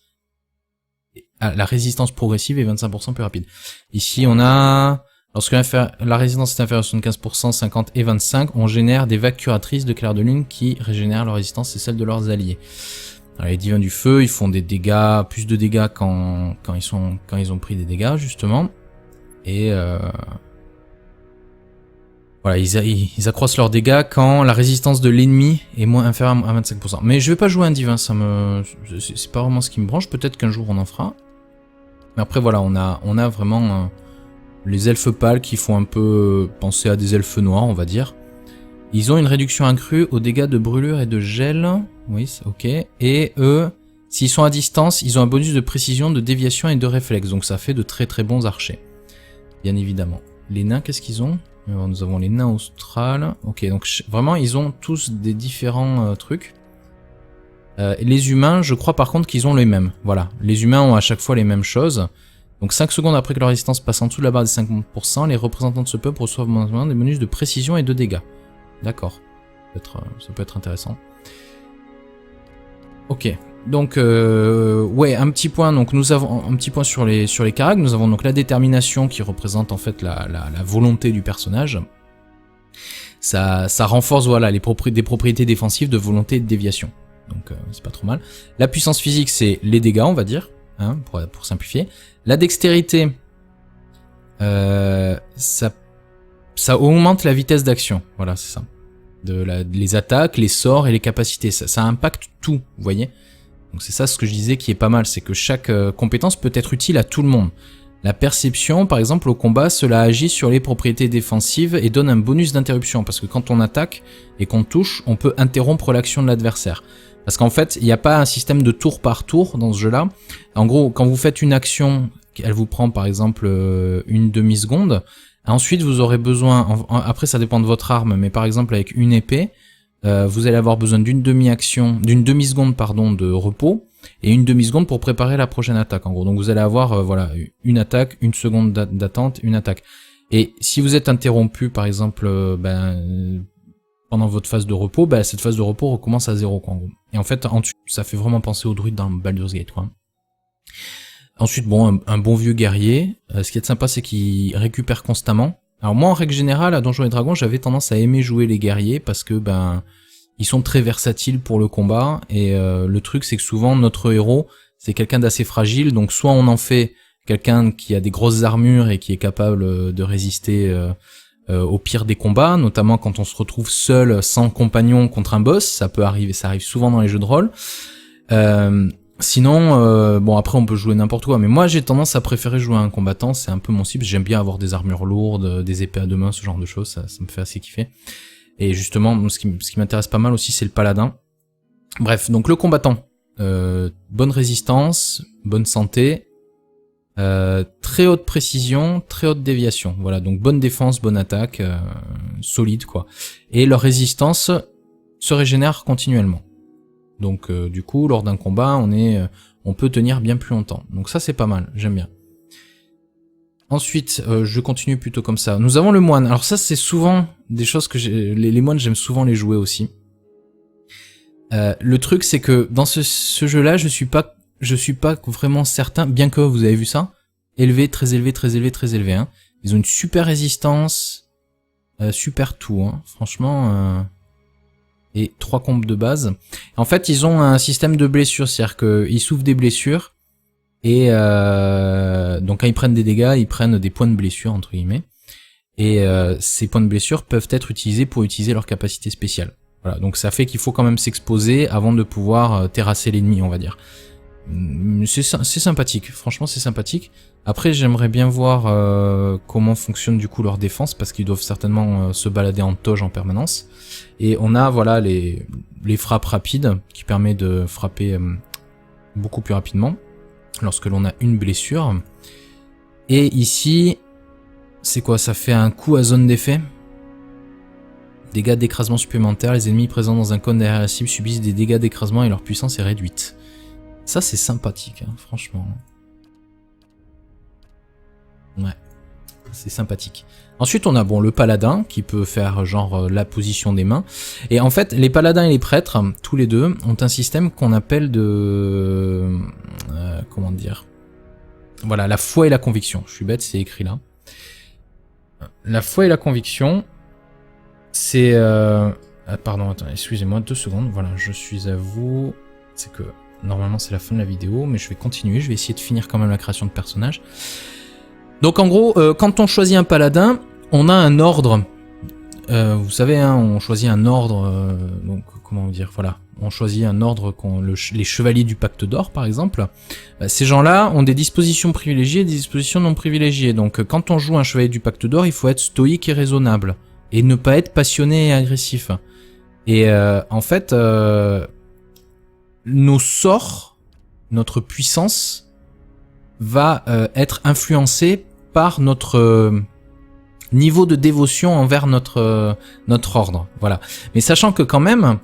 La résistance progressive est 25% plus rapide. Ici, on a... Lorsque la résistance est inférieure à 75%, 50 et 25, on génère des vagues curatrices de clair de lune qui régénèrent leur résistance et celle de leurs alliés. Alors, les divins du feu, ils font des dégâts, plus de dégâts quand ils ont pris des dégâts, justement. Et voilà, ils accroissent leurs dégâts quand la résistance de l'ennemi est moins inférieure à 25%. Mais je vais pas jouer un divin, c'est pas vraiment ce qui me branche. Peut-être qu'un jour on en fera. Mais après voilà, on a vraiment les elfes pâles qui font un peu penser à des elfes noirs, on va dire. Ils ont une réduction accrue aux dégâts de brûlure et de gel. Oui, ok. Et eux, s'ils sont à distance, ils ont un bonus de précision, de déviation et de réflexe. Donc ça fait de très très bons archers. Bien évidemment. Les nains, qu'est-ce qu'ils ont ? Alors, nous avons les nains australes. Ok, donc vraiment, ils ont tous des différents trucs. Les humains, je crois par contre qu'ils ont les mêmes. Voilà, les humains ont à chaque fois les mêmes choses. Donc 5 secondes après que leur résistance passe en dessous de la barre des 50%, les représentants de ce peuple reçoivent des bonus de précision et de dégâts. D'accord. Ça peut être intéressant. Ok. Donc ouais, un petit point. Donc nous avons un petit point sur les caracs. Nous avons donc la détermination qui représente en fait la volonté du personnage. Ça renforce voilà des propriétés défensives de volonté et de déviation. Donc c'est pas trop mal. La puissance physique, c'est les dégâts, on va dire, hein, pour simplifier. La dextérité, ça augmente la vitesse d'action. Voilà, c'est ça. Les attaques, les sorts et les capacités. Ça impacte tout, vous voyez. Donc c'est ça ce que je disais qui est pas mal, c'est que chaque compétence peut être utile à tout le monde. La perception, par exemple, au combat, cela agit sur les propriétés défensives et donne un bonus d'interruption, parce que quand on attaque et qu'on touche, on peut interrompre l'action de l'adversaire. Parce qu'en fait, il n'y a pas un système de tour par tour dans ce jeu-là. En gros, quand vous faites une action, elle vous prend par exemple une demi-seconde, ensuite vous aurez besoin, après ça dépend de votre arme, mais par exemple avec une épée, vous allez avoir besoin d'une demi-seconde pardon de repos et une demi-seconde pour préparer la prochaine attaque en gros. Donc vous allez avoir voilà une attaque, une seconde d'attente, une attaque. Et si vous êtes interrompu par exemple pendant votre phase de repos, cette phase de repos recommence à 0 quoi en gros. Et en fait ça fait vraiment penser aux druides dans Baldur's Gate quoi. Ensuite bon un bon vieux guerrier, ce qui est sympa c'est qu'il récupère constamment. Alors moi en règle générale à Donjons et Dragons j'avais tendance à aimer jouer les guerriers parce que ils sont très versatiles pour le combat et le truc c'est que souvent notre héros c'est quelqu'un d'assez fragile, donc soit on en fait quelqu'un qui a des grosses armures et qui est capable de résister au pire des combats, notamment quand on se retrouve seul sans compagnon contre un boss, ça peut arriver, ça arrive souvent dans les jeux de rôle. Sinon, bon après on peut jouer n'importe quoi, mais moi j'ai tendance à préférer jouer à un combattant, c'est un peu mon cible, j'aime bien avoir des armures lourdes, des épées à deux mains, ce genre de choses, ça me fait assez kiffer. Et justement, ce qui m'intéresse pas mal aussi, c'est le paladin. Bref, donc le combattant, bonne résistance, bonne santé, très haute précision, très haute déviation, voilà, donc bonne défense, bonne attaque, solide quoi. Et leur résistance se régénère continuellement. Donc du coup, lors d'un combat, on peut tenir bien plus longtemps. Donc ça c'est pas mal, j'aime bien. Ensuite, je continue plutôt comme ça. Nous avons le moine. Alors ça c'est souvent des choses que les moines j'aime souvent les jouer aussi. Le truc c'est que dans ce jeu-là, je suis pas vraiment certain, bien que vous avez vu ça, très élevé, hein. Ils ont une super résistance, super tout, hein. Franchement. Et 3 combos de base. En fait, ils ont un système de blessures, c'est-à-dire qu'ils souffrent des blessures, et donc quand ils prennent des dégâts, ils prennent des points de blessure, entre guillemets, et ces points de blessure peuvent être utilisés pour utiliser leur capacité spéciale. Voilà, donc ça fait qu'il faut quand même s'exposer avant de pouvoir terrasser l'ennemi, on va dire. C'est sympathique, franchement c'est sympathique. Après j'aimerais bien voir comment fonctionne du coup leur défense, parce qu'ils doivent certainement se balader en toge en permanence. Et on a voilà les frappes rapides qui permettent de frapper beaucoup plus rapidement lorsque l'on a une blessure. Et ici, c'est quoi? Ça fait un coup à zone d'effet. Dégâts d'écrasement supplémentaires. Les ennemis présents dans un cône derrière la cible subissent des dégâts d'écrasement et leur puissance est réduite. Ça, c'est sympathique, hein, franchement. Ouais, c'est sympathique. Ensuite, on a bon le paladin qui peut faire genre la position des mains. Et en fait, les paladins et les prêtres, tous les deux, ont un système qu'on appelle de... comment dire? Voilà, la foi et la conviction. Je suis bête, c'est écrit là. La foi et la conviction, c'est... Ah, pardon, attends, excusez-moi, 2 secondes. Voilà, je suis à vous. C'est que normalement c'est la fin de la vidéo, mais je vais continuer. Je vais essayer de finir quand même la création de personnage. Donc en gros, quand on choisit un paladin, on a un ordre. Vous savez, hein, on choisit un ordre. Donc comment dire, voilà. On choisit un ordre, les chevaliers du pacte d'or par exemple. Ces gens-là ont des dispositions privilégiées et des dispositions non privilégiées. Donc quand on joue un chevalier du pacte d'or, il faut être stoïque et raisonnable. Et ne pas être passionné et agressif. Et en fait, nos sorts, notre puissance va être influencée par notre niveau de dévotion envers notre ordre. Voilà. Mais sachant que quand même,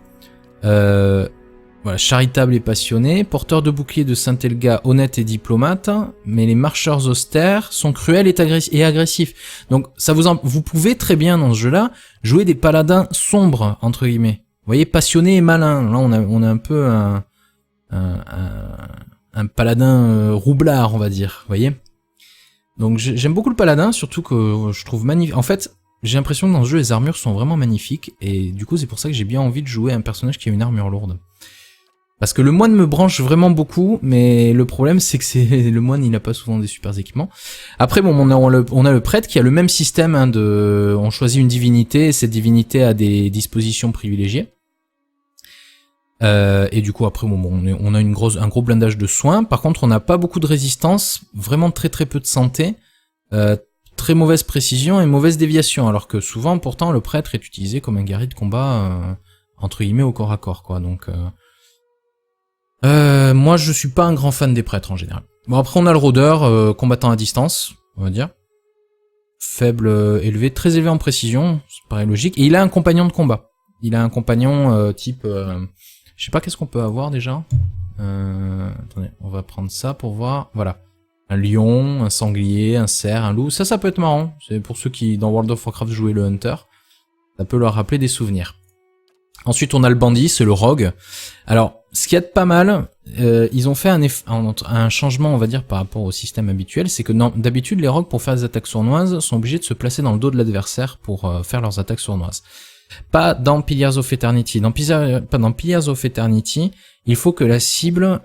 voilà, charitable et passionné, porteur de bouclier de Saint-Elga, honnête et diplomate, mais les marcheurs austères sont cruels et agressifs. Donc ça vous pouvez très bien dans ce jeu-là jouer des paladins sombres entre guillemets. Vous voyez, passionné et malin. Là on a un peu un paladin roublard, on va dire. Vous voyez. Donc j'aime beaucoup le paladin, surtout que je trouve magnifique. En fait, j'ai l'impression que dans ce jeu les armures sont vraiment magnifiques et du coup c'est pour ça que j'ai bien envie de jouer un personnage qui a une armure lourde. Parce que le moine me branche vraiment beaucoup, mais le problème c'est que le moine il a pas souvent des super équipements. Après bon, on a le prêtre qui a le même système hein, on choisit une divinité et cette divinité a des dispositions privilégiées. Et du coup après bon, on a un gros blindage de soins. Par contre on n'a pas beaucoup de résistance, vraiment très peu de santé, très mauvaise précision et mauvaise déviation, alors que souvent pourtant le prêtre est utilisé comme un guerrier de combat entre guillemets au corps à corps quoi. Donc moi je suis pas un grand fan des prêtres en général. Bon après on a le rôdeur, combattant à distance, on va dire. Faible, élevé, très élevé en précision, ça paraît logique. Et il a un compagnon de combat. Il a un compagnon type... je sais pas qu'est-ce qu'on peut avoir déjà. Attendez, on va prendre ça pour voir. Voilà. Un lion, un sanglier, un cerf, un loup. Ça peut être marrant. C'est pour ceux qui, dans World of Warcraft, jouaient le Hunter. Ça peut leur rappeler des souvenirs. Ensuite, on a le bandit, c'est le rogue. Alors, ce qu'il y a de pas mal, ils ont fait un changement, on va dire, par rapport au système habituel. C'est que d'habitude, les rogues, pour faire des attaques sournoises, sont obligés de se placer dans le dos de l'adversaire pour faire leurs attaques sournoises. Pas dans Pillars of Eternity. Dans Pillars of Eternity, il faut que la cible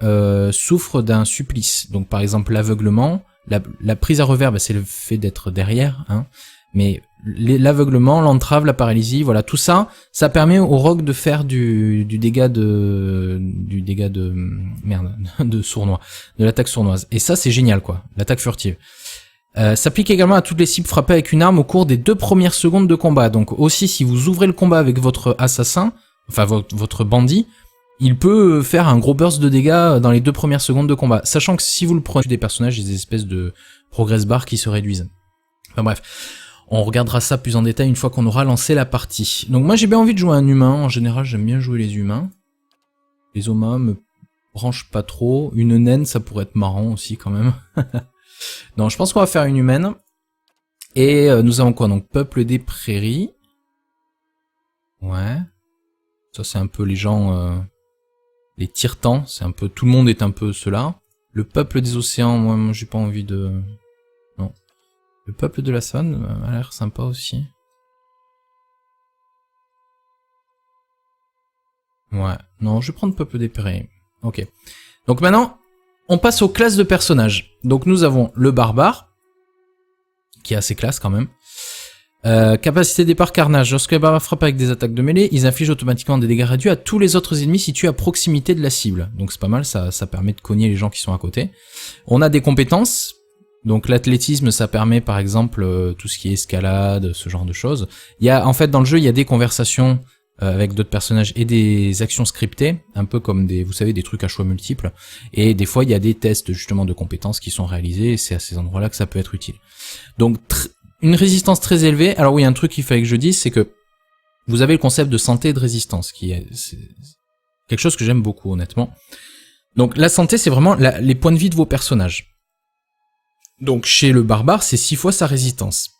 souffre d'un supplice. Donc par exemple l'aveuglement, la prise à revers, c'est le fait d'être derrière, hein. Mais l'aveuglement, l'entrave, la paralysie, voilà, tout ça, ça permet au rogue de faire du dégât de sournois, de l'attaque sournoise. Et ça c'est génial quoi, l'attaque furtive. S'applique également à toutes les cibles frappées avec une arme au cours des 2 premières secondes de combat. Donc aussi, si vous ouvrez le combat avec votre assassin, enfin votre bandit, il peut faire un gros burst de dégâts dans les 2 premières secondes de combat. Sachant que si vous le prenez des personnages, il y a des espèces de progress bar qui se réduisent. Enfin bref, on regardera ça plus en détail une fois qu'on aura lancé la partie. Donc moi j'ai bien envie de jouer un humain. En général, j'aime bien jouer les humains. Les Omas me branchent pas trop. Une naine, ça pourrait être marrant aussi quand même. Donc je pense qu'on va faire une humaine. Et nous avons quoi? Donc peuple des prairies. Ouais. Ça c'est un peu les gens... les tire-temps, c'est un peu... Tout le monde est un peu cela. Le peuple des océans, moi j'ai pas envie de... Non. Le peuple de la savane a l'air sympa aussi. Ouais. Non, je vais prendre peuple des prairies. Ok. Donc maintenant... on passe aux classes de personnages. Donc nous avons le barbare, qui est assez classe quand même. Capacité départ carnage. Lorsque les barbares frappent avec des attaques de mêlée, ils infligent automatiquement des dégâts réduits à tous les autres ennemis situés à proximité de la cible. Donc c'est pas mal, ça permet de cogner les gens qui sont à côté. On a des compétences. Donc l'athlétisme, ça permet par exemple tout ce qui est escalade, ce genre de choses. Il y a en fait dans le jeu, il y a des conversations avec d'autres personnages et des actions scriptées, un peu comme vous savez, des trucs à choix multiples. Et des fois, il y a des tests justement de compétences qui sont réalisés et c'est à ces endroits-là que ça peut être utile. Donc une résistance très élevée. Alors oui, un truc qu'il fallait que je dise, c'est que vous avez le concept de santé et de résistance, c'est quelque chose que j'aime beaucoup, honnêtement. Donc la santé, c'est vraiment les points de vie de vos personnages. Donc chez le barbare, c'est 6 fois sa résistance.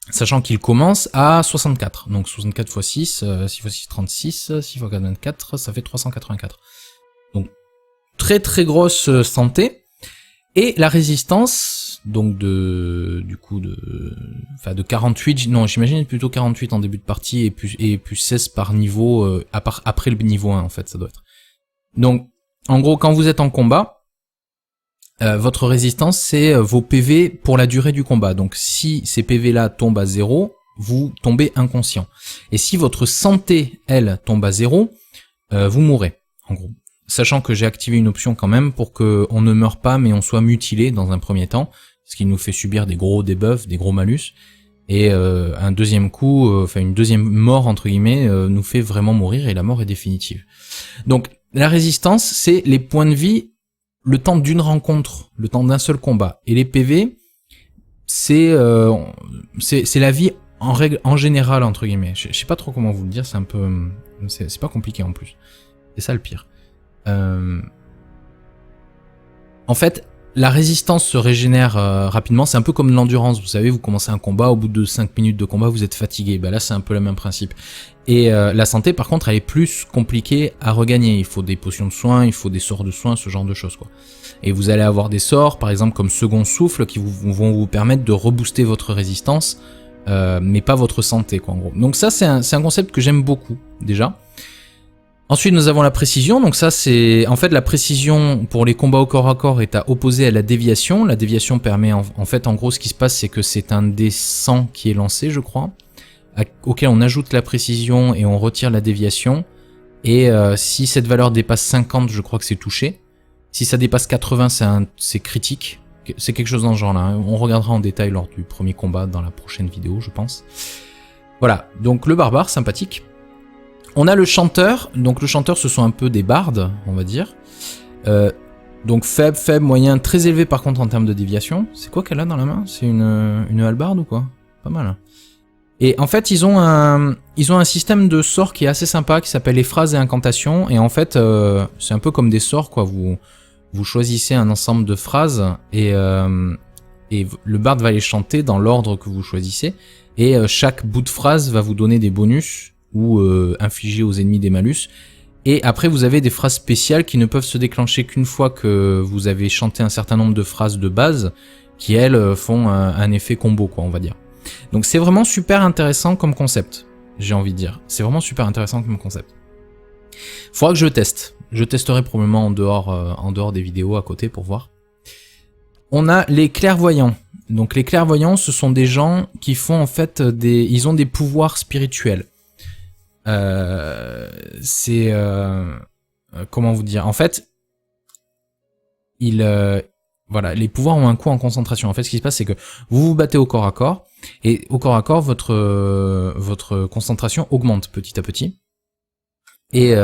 Sachant qu'il commence à 64. Donc 64 x 6, 6 x 6, 36, 6 x 4, 24, ça fait 384. Donc très très grosse santé. Et la résistance, donc de 48, non, j'imagine plutôt 48 en début de partie et plus 16 par niveau, après le niveau 1 en fait, ça doit être. Donc, en gros, quand vous êtes en combat, votre résistance, c'est vos PV pour la durée du combat. Donc, si ces PV-là tombent à 0, vous tombez inconscient. Et si votre santé, elle, tombe à 0, vous mourrez, en gros. Sachant que j'ai activé une option quand même pour que on ne meure pas, mais on soit mutilé dans un premier temps, ce qui nous fait subir des gros debuffs, des gros malus. Et un deuxième coup, une deuxième mort, entre guillemets, nous fait vraiment mourir et la mort est définitive. Donc, la résistance, c'est les points de vie, le temps d'une rencontre, le temps d'un seul combat. Et les PV, c'est la vie en général, entre guillemets. Je sais pas trop comment vous le dire, c'est un peu... C'est pas compliqué en plus. C'est ça le pire. En fait, la résistance se régénère rapidement, c'est un peu comme l'endurance, vous savez, vous commencez un combat, au bout de 5 minutes de combat, vous êtes fatigué. Là, c'est un peu le même principe. Et la santé, par contre, elle est plus compliquée à regagner. Il faut des potions de soins, il faut des sorts de soins, ce genre de choses, quoi. Et vous allez avoir des sorts, par exemple, comme Second Souffle, qui vont vous permettre de rebooster votre résistance, mais pas votre santé, quoi, en gros. Donc ça, c'est un concept que j'aime beaucoup, déjà. Ensuite, nous avons la précision. Donc ça, c'est... En fait, la précision pour les combats au corps à corps est à opposer à la déviation. La déviation permet... En fait, en gros, ce qui se passe, c'est que c'est un dé 100 qui est lancé, je crois, auquel on ajoute la précision et on retire la déviation. Et si cette valeur dépasse 50, je crois que c'est touché. Si ça dépasse 80, c'est critique. C'est quelque chose dans ce genre-là. Hein. On regardera en détail lors du premier combat dans la prochaine vidéo, je pense. Voilà. Donc le barbare, sympathique. On a le chanteur, donc le chanteur ce sont un peu des bardes, on va dire. Donc faible, moyen, très élevé par contre en termes de déviation. C'est quoi qu'elle a dans la main? C'est une hallebarde ou quoi? Pas mal. Et en fait ils ont un système de sorts qui est assez sympa, qui s'appelle les phrases et incantations. Et en fait c'est un peu comme des sorts, quoi. Vous choisissez un ensemble de phrases et le barde va les chanter dans l'ordre que vous choisissez. Et chaque bout de phrase va vous donner des bonus ou infliger aux ennemis des malus. Et après vous avez des phrases spéciales qui ne peuvent se déclencher qu'une fois que vous avez chanté un certain nombre de phrases de base, qui elles font un effet combo, quoi, on va dire. Donc c'est vraiment super intéressant comme concept, j'ai envie de dire. C'est vraiment super intéressant comme concept. Faudra que je teste. Je testerai probablement en dehors des vidéos à côté pour voir. On a les clairvoyants. Donc les clairvoyants, ce sont des gens qui font en fait ils ont des pouvoirs spirituels. Comment vous dire, en fait voilà, les pouvoirs ont un coût en concentration. En fait, ce qui se passe, c'est que vous vous battez au corps à corps, et au corps à corps, votre concentration augmente petit à petit, et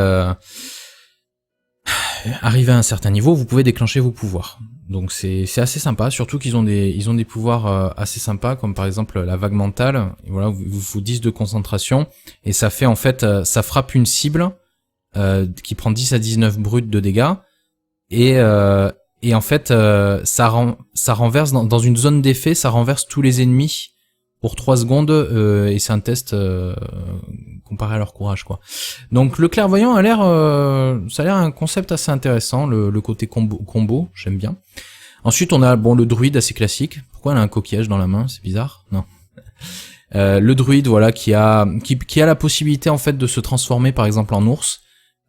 arrivé à un certain niveau, vous pouvez déclencher vos pouvoirs. Donc c'est assez sympa, surtout qu'ils ont des pouvoirs assez sympas, comme par exemple la vague mentale. Et voilà, vous 10 de concentration, et ça fait en fait, ça frappe une cible qui prend 10 à 19 bruts de dégâts, et en fait ça renverse dans une zone d'effet, ça renverse tous les ennemis pour 3 secondes, et c'est un test comparé à leur courage, quoi. Donc le clairvoyant a l'air, ça a l'air un concept assez intéressant, le côté combo, j'aime bien. Ensuite on a le druide assez classique. Pourquoi elle a un coquillage dans la main? C'est bizarre, non. Le druide, voilà, qui a la possibilité en fait de se transformer par exemple en ours,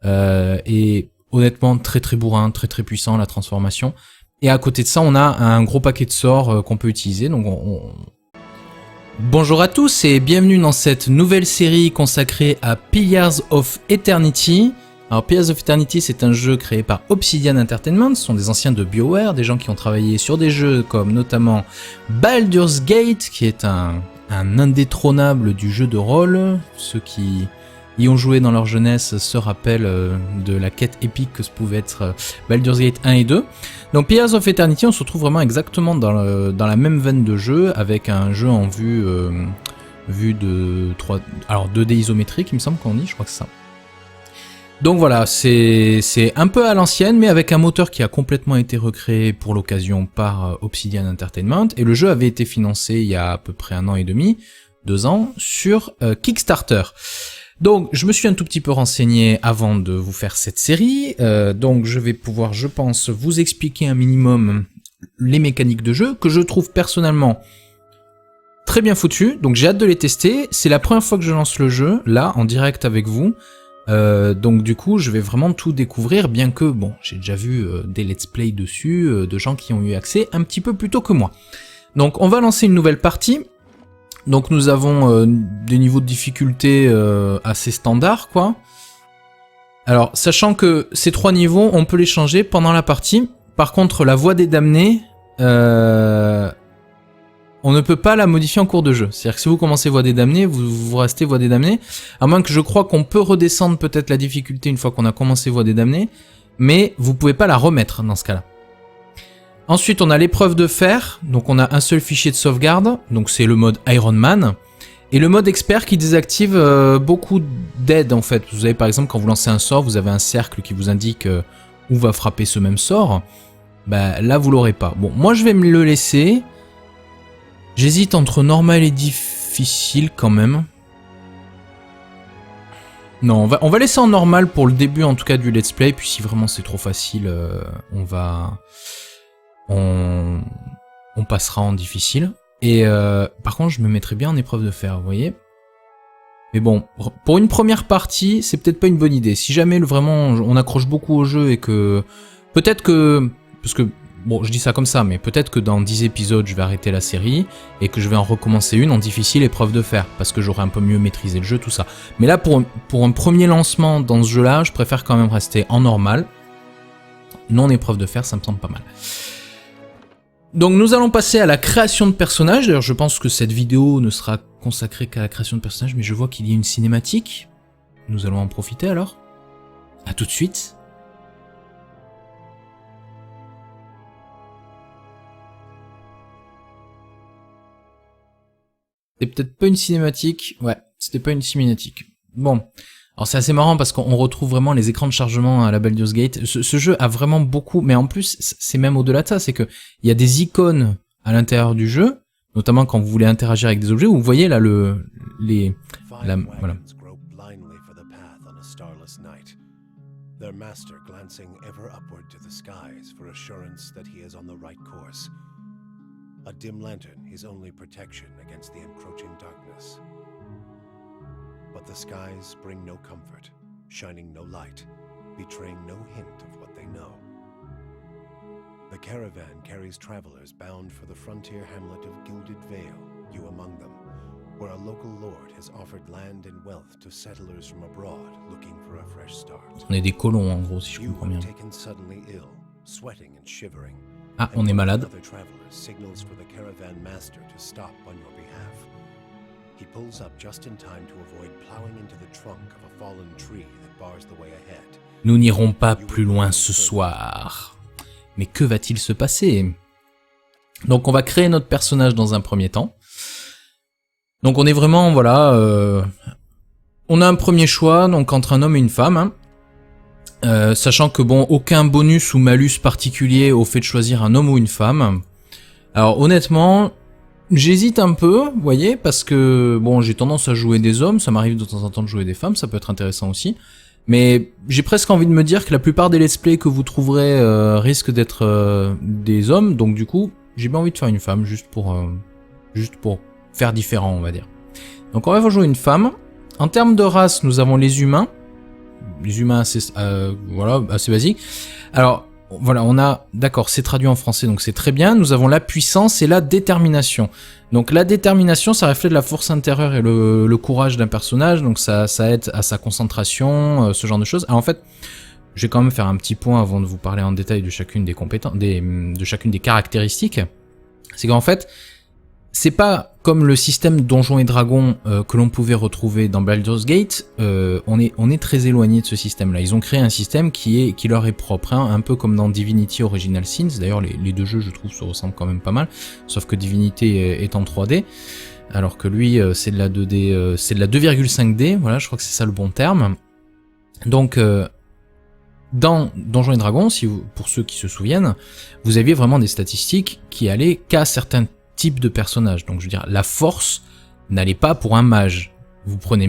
et honnêtement très très bourrin, très très puissant la transformation. Et à côté de ça on a un gros paquet de sorts qu'on peut utiliser. Donc Bonjour à tous et bienvenue dans cette nouvelle série consacrée à Pillars of Eternity. Alors Pillars of Eternity, c'est un jeu créé par Obsidian Entertainment, ce sont des anciens de BioWare, des gens qui ont travaillé sur des jeux comme notamment Baldur's Gate, qui est un indétrônable du jeu de rôle. Ceux qui y ont joué dans leur jeunesse se rappellent de la quête épique que ce pouvait être Baldur's Gate 1 et 2. Donc Pillars of Eternity, on se retrouve vraiment exactement dans la même veine de jeu, avec un jeu en vue de 2D isométrique, il me semble qu'on dit, je crois que c'est ça. Donc voilà, c'est un peu à l'ancienne, mais avec un moteur qui a complètement été recréé pour l'occasion par Obsidian Entertainment, et le jeu avait été financé il y a à peu près 1 an et demi, 2 ans, sur Kickstarter. Donc je me suis un tout petit peu renseigné avant de vous faire cette série, donc je vais pouvoir, je pense, vous expliquer un minimum les mécaniques de jeu, que je trouve personnellement très bien foutues, donc j'ai hâte de les tester. C'est la première fois que je lance le jeu, là, en direct avec vous. Donc du coup je vais vraiment tout découvrir, bien que bon, j'ai déjà vu des let's play dessus, de gens qui ont eu accès un petit peu plus tôt que moi. Donc on va lancer une nouvelle partie. Donc nous avons des niveaux de difficulté assez standards, quoi. Alors sachant que ces 3 niveaux on peut les changer pendant la partie. Par contre la voie des damnés, on ne peut pas la modifier en cours de jeu. C'est-à-dire que si vous commencez voie des damnés, vous restez voie des damnés. À moins que je crois qu'on peut redescendre peut-être la difficulté une fois qu'on a commencé voie des damnés. Mais vous pouvez pas la remettre dans ce cas-là. Ensuite, on a l'épreuve de fer. Donc on a un seul fichier de sauvegarde. Donc c'est le mode Iron Man. Et le mode expert qui désactive beaucoup d'aides en fait. Vous avez par exemple quand vous lancez un sort, vous avez un cercle qui vous indique où va frapper ce même sort. Bah là vous l'aurez pas. Bon, moi je vais me le laisser. J'hésite entre normal et difficile quand même. Non, on va laisser en normal pour le début en tout cas du let's play, puis si vraiment c'est trop facile, on passera en difficile. Et par contre je me mettrai bien en épreuve de fer, vous voyez. Mais bon, pour une première partie, c'est peut-être pas une bonne idée. Si jamais vraiment on accroche beaucoup au jeu et que... Peut-être que... Parce que... Bon, je dis ça comme ça, mais peut-être que dans 10 épisodes, je vais arrêter la série et que je vais en recommencer une en difficile épreuve de fer, parce que j'aurai un peu mieux maîtrisé le jeu, tout ça. Mais là, pour un premier lancement dans ce jeu-là, je préfère quand même rester en normal. Non épreuve de fer, ça me semble pas mal. Donc nous allons passer à la création de personnages. D'ailleurs, je pense que cette vidéo ne sera consacrée qu'à la création de personnages, mais je vois qu'il y a une cinématique. Nous allons en profiter alors. À tout de suite. C'était peut-être pas une cinématique. Ouais, c'était pas une cinématique. Bon. Alors c'est assez marrant parce qu'on retrouve vraiment les écrans de chargement à la Baldur's Gate. Ce jeu a vraiment beaucoup, mais en plus, c'est même au-delà de ça, c'est que il y a des icônes à l'intérieur du jeu, notamment quand vous voulez interagir avec des objets, où vous voyez là voilà. Their master glancing ever upward to the skies for assurance that he is on the right course. A dim lantern, his only protection against the encroaching darkness. But the skies bring no comfort, shining no light, betraying no hint of what they know. The caravan carries travelers bound for the frontier hamlet of Gilded Vale, you among them, where a local lord has offered land and wealth to settlers from abroad looking for a fresh start. On est des colons en gros, si je comprends bien. You were taken suddenly ill, sweating and shivering. Ah, on est malade. Other travelers signals for the caravan master to stop on your behalf. He pulls up just in time to avoid plowing into the trunk of a fallen tree that bars the way ahead. Nous n'irons pas plus loin ce soir. Mais que va-t-il se passer? Donc on va créer notre personnage dans un premier temps. Donc on est vraiment, voilà, on a un premier choix, donc entre un homme et une femme, hein. Sachant que bon, aucun bonus ou malus particulier au fait de choisir un homme ou une femme. Alors honnêtement, j'hésite un peu, vous voyez, parce que bon, j'ai tendance à jouer des hommes, ça m'arrive de temps en temps de jouer des femmes, ça peut être intéressant aussi. Mais j'ai presque envie de me dire que la plupart des let's play que vous trouverez risquent d'être des hommes, donc du coup, j'ai bien envie de faire une femme, juste pour faire différent, on va dire. Donc on va jouer une femme. En termes de race, nous avons les humains assez, voilà, assez basiques. Alors, voilà, on a, d'accord, c'est traduit en français, donc c'est très bien. Nous avons la puissance et la détermination. Donc la détermination, ça reflète la force intérieure et le courage d'un personnage, donc ça aide à sa concentration, ce genre de choses. Alors en fait, je vais quand même faire un petit point avant de vous parler en détail de chacune des compétences, de chacune des caractéristiques. C'est qu'en fait, c'est pas comme le système Donjons et Dragons que l'on pouvait retrouver dans Baldur's Gate. On est très éloigné de ce système-là. Ils ont créé un système qui leur est propre, hein, un peu comme dans Divinity Original Sins. D'ailleurs, les deux jeux, je trouve, se ressemblent quand même pas mal, sauf que Divinity est en 3D, alors que lui, c'est de la 2D, c'est de la 2,5D. Voilà, je crois que c'est ça le bon terme. Donc dans Donjons et Dragons, pour ceux qui se souviennent, vous aviez vraiment des statistiques qui allaient qu'à certains type de personnage. Donc je veux dire, la force n'allait pas pour un mage. Vous prenez